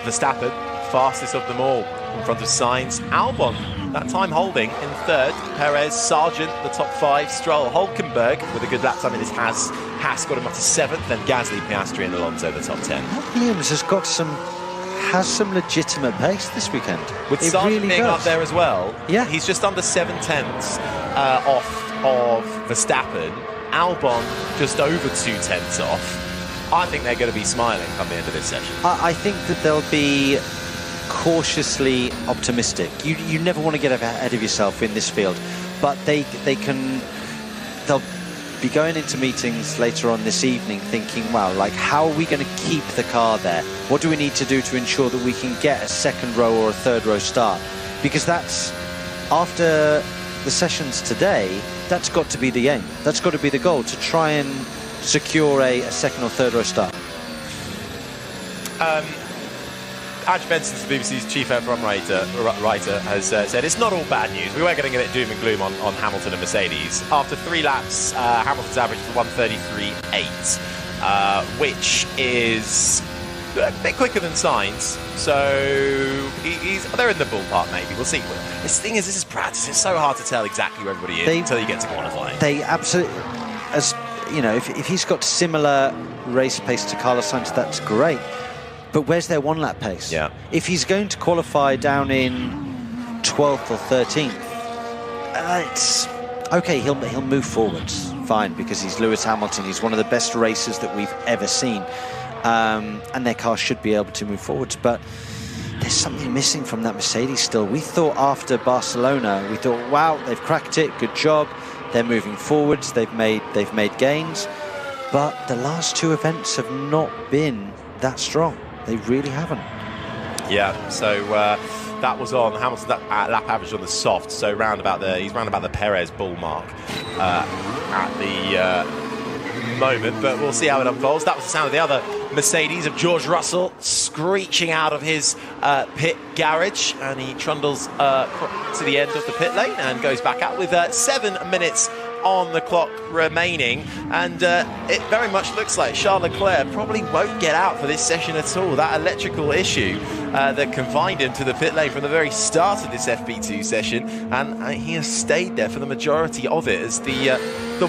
Verstappen, fastest of them all, in front of Sainz. Albon, that time holding in 3rd. Perez, Sargent, the top 5. Stroll, Hulkenberg with a good lap time in his Haas. Haas got him up to 7th. Then Gasly, Piastri and Alonso, the top 10. Williams has some legitimate pace this weekend. With Sargent really being up there as well. Yeah. He's just under 7/10 off of Verstappen. Albon just over 2/10 off. I think they're going to be smiling come the end of this session. I think that they'll be cautiously optimistic. You never want to get ahead of yourself in this field, but they'll be going into meetings later on this evening thinking, wow, like, how are we going to keep the car there? What do we need to do to ensure that we can get a 2nd row or a 3rd row start? Because that's, after the sessions today, that's got to be the aim. That's got to be the goal, to try and secure a 2nd or 3rd row start. Andrew Benson, the BBC's chief F1 writer, has said it's not all bad news. We weren't going to get doom and gloom on Hamilton and Mercedes. After 3 laps, Hamilton's average is 1:33.8, which is a bit quicker than Sainz. So they're in the ballpark, maybe. We'll see. This thing is, this is practice. It's so hard to tell exactly where everybody is until you get to qualifying. They absolutely, as you know, if he's got similar race pace to Carlos Sainz, that's great. But where's their 1-lap pace? Yeah. If he's going to qualify down in 12th or 13th, it's okay. He'll move forwards, fine, because he's Lewis Hamilton. He's one of the best racers that we've ever seen, and their car should be able to move forwards. But there's something missing from that Mercedes still. We thought after Barcelona, we thought, wow, they've cracked it. Good job. They're moving forwards. They've made gains. But the last 2 events have not been that strong. They really haven't. Yeah, so that was on Hamilton's lap average on the soft, so he's round about the Perez bull mark at the moment, but we'll see how it unfolds. That was the sound of the other Mercedes, of George Russell screeching out of his pit garage, and he trundles to the end of the pit lane and goes back out with 7 minutes on the clock remaining, and it very much looks like Charles Leclerc probably won't get out for this session at all. That electrical issue that confined him to the pit lane from the very start of this FP2 session, and he has stayed there for the majority of it as the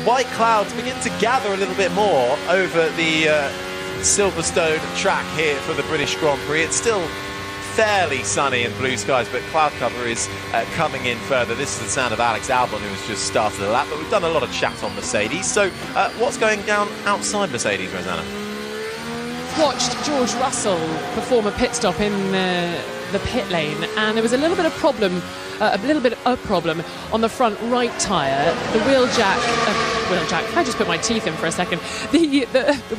white clouds begin to gather a little bit more over the Silverstone track here for the British Grand Prix. It's still fairly sunny and blue skies, but cloud cover is coming in further. This is the sound of Alex Albon, who has just started the lap, but we've done a lot of chat on Mercedes. So what's going down outside Mercedes, Rosanna? Watched George Russell perform a pit stop in the pit lane, and there was a little bit of problem on the front right tyre. The wheel jack, I just put my teeth in for a second. The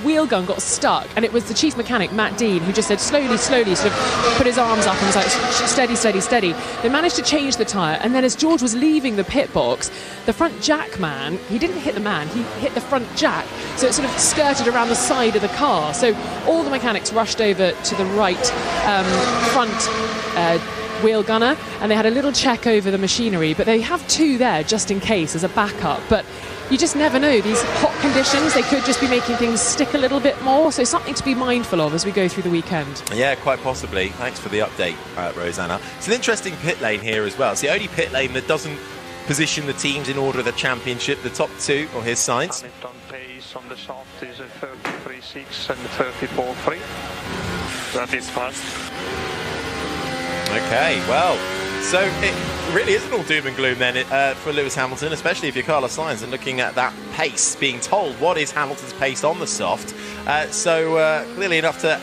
wheel gun got stuck, and it was the chief mechanic, Matt Dean, who just said slowly, sort of put his arms up and was like, steady, steady, steady. They managed to change the tyre, and then as George was leaving the pit box, the front jack man, he didn't hit the man, he hit the front jack, so it sort of skirted around the side of the car. So all the mechanics rushed over to the right front wheel gunner, and they had a little check over the machinery, but they have 2 there just in case as a backup. But you just never know. These hot conditions, they could just be making things stick a little bit more. So something to be mindful of as we go through the weekend. Yeah, quite possibly. Thanks for the update, Rosanna. It's an interesting pit lane here as well. It's the only pit lane that doesn't position the teams in order of the championship. The top 2, or his signs. Hamilton pace on the soft is a 33.6 and 34.3. That is fast. Okay, well, so it really isn't all doom and gloom then for Lewis Hamilton, especially if you're Carlos Sainz and looking at that pace, being told what is Hamilton's pace on the soft. So clearly enough to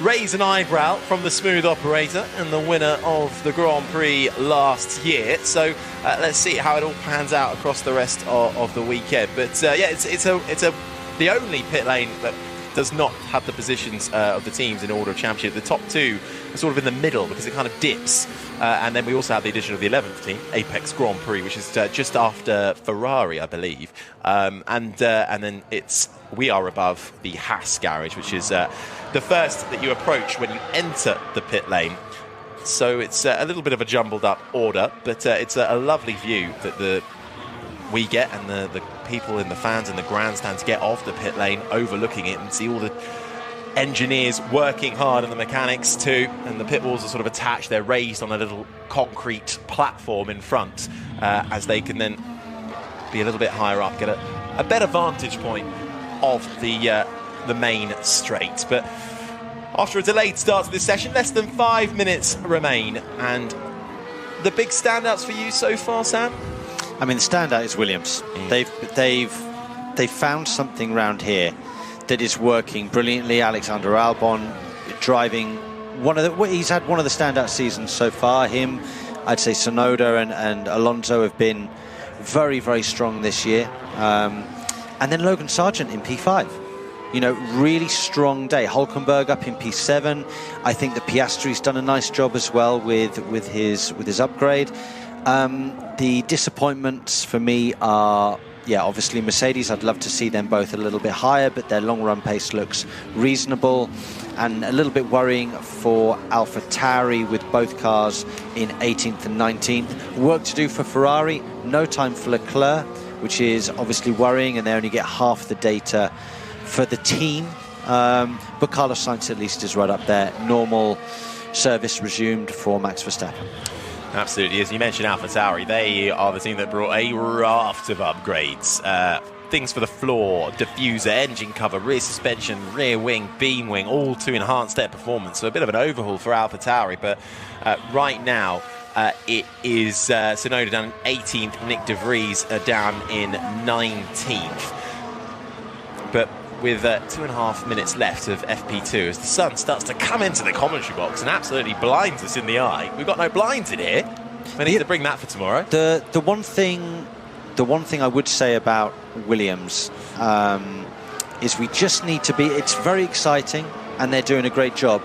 raise an eyebrow from the smooth operator and the winner of the Grand Prix last year. So let's see how it all pans out across the rest of the weekend. But yeah, it's the only pit lane that does not have the positions of the teams in order of championship. The top 2 are sort of in the middle because it kind of dips. And then we also have the addition of the 11th team, Apex Grand Prix, which is just after Ferrari, I believe. And then we are above the Haas garage, which is the first that you approach when you enter the pit lane. So it's a little bit of a jumbled up order, but it's a lovely view that we get, and the people in the fans in the grandstands get of the pit lane, overlooking it, and see all the engineers working hard, and the mechanics too. And the pit walls are sort of attached. They're raised on a little concrete platform in front, as they can then be a little bit higher up, get a better vantage point of the main straight. But after a delayed start to this session, less than 5 minutes remain. And the big standouts for you so far, Sam? I mean, the standout is Williams. They've found something round here that is working brilliantly. Alexander Albon driving he's had one of the standout seasons so far. Him, I'd say Tsunoda and Alonso have been very, very strong this year. And then Logan Sargent in P5. You know, really strong day. Hulkenberg up in P7. I think that Piastri's done a nice job as well with his upgrade. The disappointments for me are, obviously Mercedes. I'd love to see them both a little bit higher, but their long run pace looks reasonable, and a little bit worrying for AlphaTauri with both cars in 18th and 19th. Work to do for Ferrari. No time for Leclerc, which is obviously worrying, and they only get half the data for the team. But Carlos Sainz at least is right up there. Normal service resumed for Max Verstappen. Absolutely. As you mentioned, AlphaTauri, they are the team that brought a raft of upgrades. Things for the floor, diffuser, engine cover, rear suspension, rear wing, beam wing, all to enhance their performance. So a bit of an overhaul for AlphaTauri. But right now, it is Tsunoda down in 18th, Nick De Vries down in 19th. But with 2.5 minutes left of FP2, as the sun starts to come into the commentary box and absolutely blinds us in the eye. We've got no blinds in here. We need to bring that for tomorrow. The one thing I would say about Williams is we just need to be. It's very exciting, and they're doing a great job.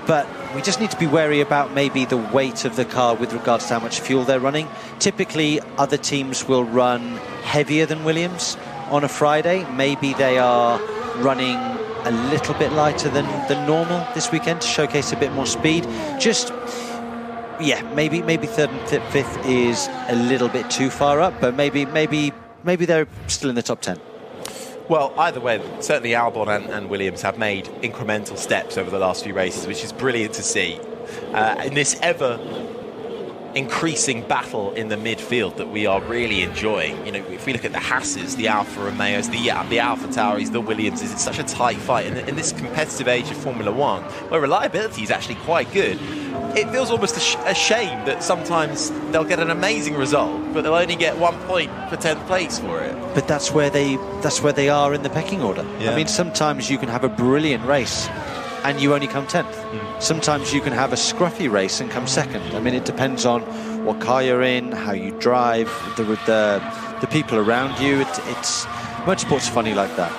But we just need to be wary about maybe the weight of the car with regards to how much fuel they're running. Typically, other teams will run heavier than Williams on a Friday. Maybe they are running a little bit lighter than normal this weekend to showcase a bit more speed. Maybe third and fifth is a little bit too far up, but maybe they're still in the top 10. Well, either way, certainly Albon and Williams have made incremental steps over the last few races, which is brilliant to see. In this ever increasing battle in the midfield that we are really enjoying. You know, if we look at the Haas's, the Alfa Romeos, the AlphaTauris, the Williamses, it's such a tight fight. And in this competitive age of Formula One, where reliability is actually quite good, it feels almost a shame that sometimes they'll get an amazing result, but they'll only get 1 point for 10th place for it. But that's where they are in the pecking order. Yeah. I mean, sometimes you can have a brilliant race and you only come 10th. Sometimes you can have a scruffy race and come second. I mean, it depends on what car you're in, how you drive, the people around you. It's motorsport's funny like that.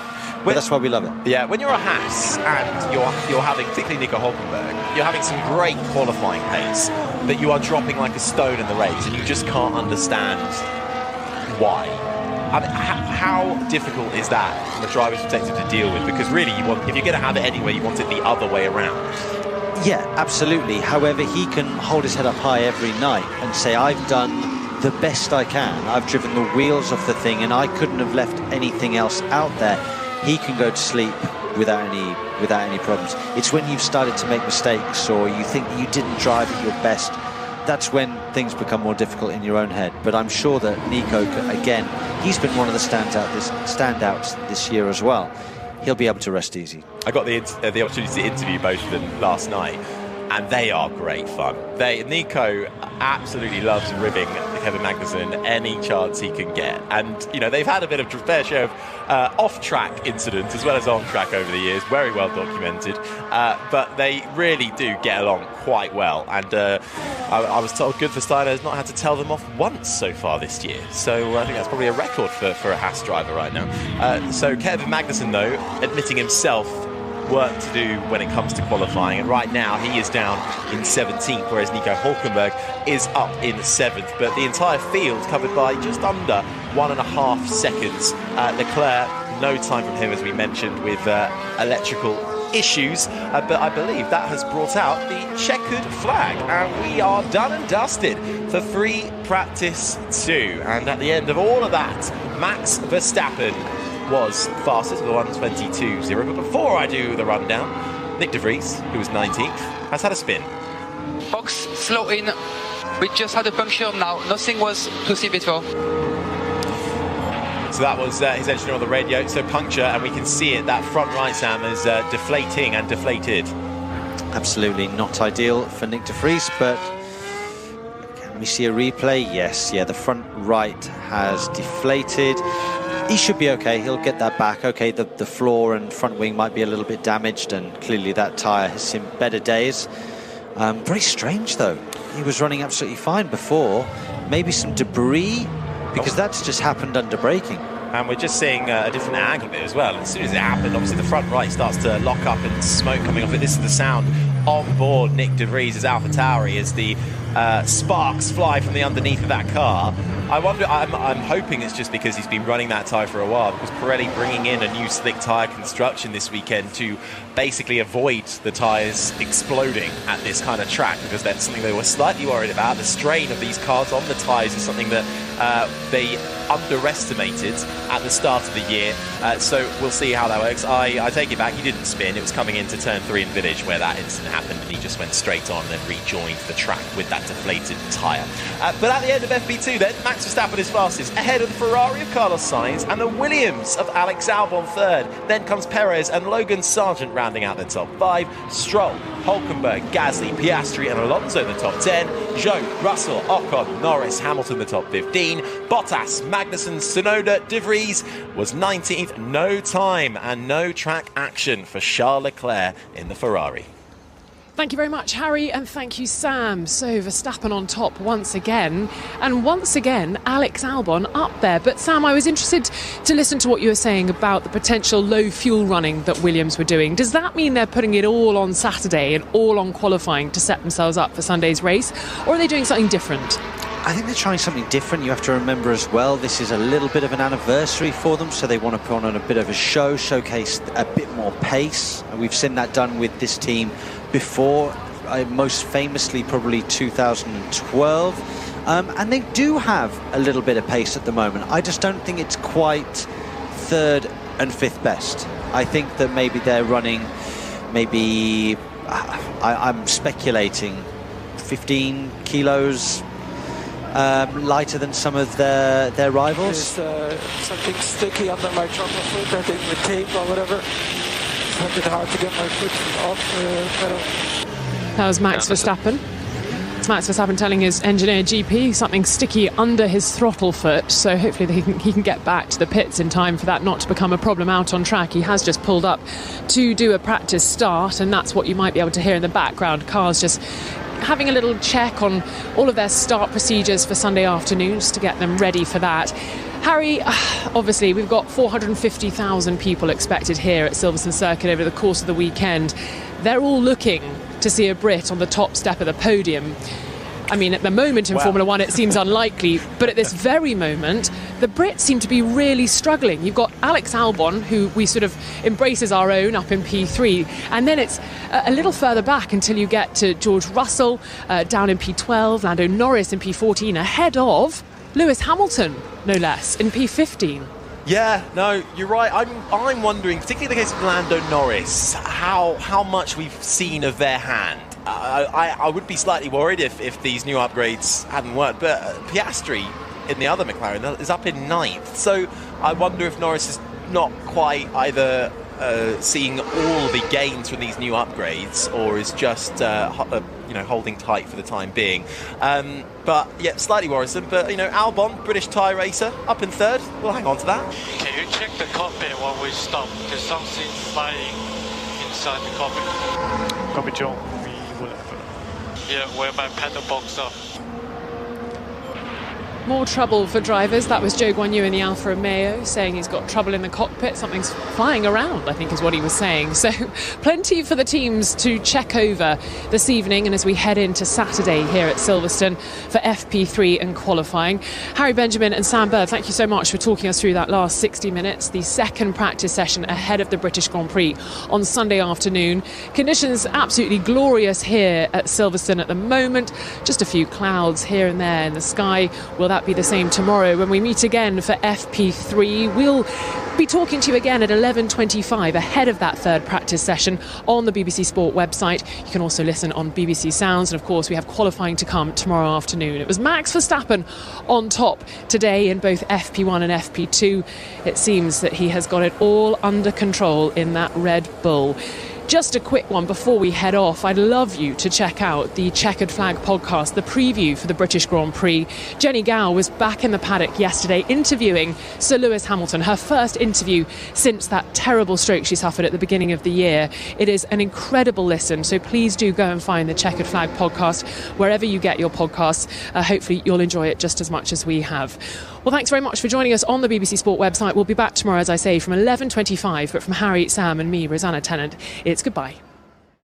But that's why we love it. Yeah, when you're a Haas and you're having, particularly Nico Hulkenberg, you're having some great qualifying pace, but you are dropping like a stone in the race, and you just can't understand why. I mean, how difficult is that from a driver's perspective to deal with? Because really, if you're going to have it anyway, you want it the other way around. Yeah, absolutely. However, he can hold his head up high every night and say, I've done the best I can. I've driven the wheels off the thing and I couldn't have left anything else out there. He can go to sleep without any problems. It's when you've started to make mistakes or you think that you didn't drive at your best, that's when things become more difficult in your own head. But I'm sure that Nico, again, he's been one of the standouts this year as well. He'll be able to rest easy. I got the opportunity to interview both of them last night, and they are great fun. Nico absolutely loves ribbing Kevin Magnussen any chance he can get, and you know they've had a bit of fair share of off-track incidents as well as on-track over the years, very well documented. But they really do get along quite well, and I was told good for Steiner has not had to tell them off once so far this year. So I think that's probably a record for a Haas driver right now. So Kevin Magnussen, though, admitting himself work to do when it comes to qualifying, and right now he is down in 17th, whereas Nico Hülkenberg is up in 7th, but the entire field covered by just under 1.5 seconds. Leclerc, no time from him, as we mentioned, with electrical issues, but I believe that has brought out the checkered flag, and we are done and dusted for free practice 2. And at the end of all of that, Max Verstappen was fastest with a 1:22.0. But before I do the rundown, Nick De Vries, who was 19th, has had a spin. Box, slow in. We just had a puncture now. Nothing was to see before. So that was his engineer on the radio. So puncture, and we can see it. That front right, Sam, is deflating and deflated. Absolutely not ideal for Nick De Vries, but can we see a replay? Yes, yeah, the front right has deflated. He should be okay, he'll get that back. Okay, the floor and front wing might be a little bit damaged, and clearly that tyre has seen better days. Very strange though, he was running absolutely fine before. Maybe some debris, because that's just happened under braking. And we're just seeing a different angle of it as well. As soon as it happened, obviously the front right starts to lock up and smoke coming off it. This is the sound on board Nick De Vries' AlphaTauri as the sparks fly from the underneath of that car. I wonder, I'm hoping it's just because he's been running that tyre for a while, because Pirelli bringing in a new slick tyre construction this weekend to basically avoid the tyres exploding at this kind of track, because that's something they were slightly worried about. The strain of these cars on the tyres is something that they underestimated at the start of the year, so we'll see how that works. I take it back, he didn't spin, it was coming into turn 3 in Village where that incident happened, and he just went straight on and rejoined the track with that deflated tyre. But at the end of FP2 then, Max Verstappen is fastest, ahead of the Ferrari of Carlos Sainz and the Williams of Alex Albon third. Then comes Perez and Logan Sargent rounding out the top 5. Stroll, Hülkenberg, Gasly, Piastri and Alonso the top 10. Zhou, Russell, Ocon, Norris, Hamilton the top 15. Bottas, Magnussen, Tsunoda, De Vries was 19th. No time and no track action for Charles Leclerc in the Ferrari. Thank you very much, Harry, and thank you, Sam. So Verstappen on top once again, and once again Alex Albon up there. But Sam, I was interested to listen to what you were saying about the potential low fuel running that Williams were doing. Does that mean they're putting it all on Saturday and all on qualifying to set themselves up for Sunday's race, or are they doing something different? I think they're trying something different. You have to remember as well, this is a little bit of an anniversary for them, so they want to put on a bit of a show, showcase a bit more pace. We've seen that done with this team before, most famously probably 2012, and they do have a little bit of pace at the moment. I just don't think it's quite 3rd and 5th best. I think that maybe they're running, I'm speculating, 15 kilos lighter than some of their rivals. There's something sticky under my chocolate foot, I think the tape or whatever. It's a bit hard to get my foot off the pedal. That was Max Verstappen. Max Verstappen telling his engineer GP something sticky under his throttle foot, so hopefully he can get back to the pits in time for that not to become a problem out on track. He has just pulled up to do a practice start, and that's what you might be able to hear in the background. Cars just having a little check on all of their start procedures for Sunday afternoons to get them ready for that. Harry, obviously we've got 450,000 people expected here at Silverstone Circuit over the course of the weekend. They're all looking to see a Brit on the top step of the podium. I mean, at the moment in Formula One, it seems unlikely, but at this very moment, the Brits seem to be really struggling. You've got Alex Albon, who we sort of embrace as our own up in P3, and then it's a little further back until you get to George Russell down in P12, Lando Norris in P14, ahead of Lewis Hamilton, no less, in P15. Yeah, no, you're right. I'm wondering, particularly in the case of Lando Norris, how much we've seen of their hand. I would be slightly worried if these new upgrades hadn't worked, but Piastri in the other McLaren is up in 9th, so I wonder if Norris is not quite either seeing all the gains from these new upgrades, or is just holding tight for the time being. But yeah, slightly worrisome. But Albon, British tyre racer, up in 3rd. We'll hang on to that. Can you check the cockpit while we stop? There's something flying inside the cockpit. Copy, John. We will. Yeah, where my pedal box up. More trouble for drivers. That was Zhou Guanyu in the Alfa Romeo saying he's got trouble in the cockpit. Something's flying around, I think is what he was saying. So plenty for the teams to check over this evening, and as we head into Saturday here at Silverstone for FP3 and qualifying. Harry Benjamin and Sam Bird, thank you so much for talking us through that last 60 minutes, the second practice session ahead of the British Grand Prix on Sunday afternoon. Conditions absolutely glorious here at Silverstone at the moment. Just a few clouds here and there in the sky. Will that be the same tomorrow when we meet again for FP3? We'll be talking to you again at 11:25 ahead of that third practice session on the BBC Sport website. You can also listen on BBC Sounds, and of course we have qualifying to come tomorrow afternoon. It was Max Verstappen on top today in both FP1 and FP2. It seems that he has got it all under control in that Red Bull. Just a quick one before we head off. I'd love you to check out the Checkered Flag podcast, the preview for the British Grand Prix. Jenny Gow was back in the paddock yesterday interviewing Sir Lewis Hamilton, her first interview since that terrible stroke she suffered at the beginning of the year. It is an incredible listen, so please do go and find the Checkered Flag podcast wherever you get your podcasts. Hopefully you'll enjoy it just as much as we have. Well, thanks very much for joining us on the BBC Sport website. We'll be back tomorrow, as I say, from 11:25, but from Harry, Sam and me, Rosanna Tennant, it's goodbye.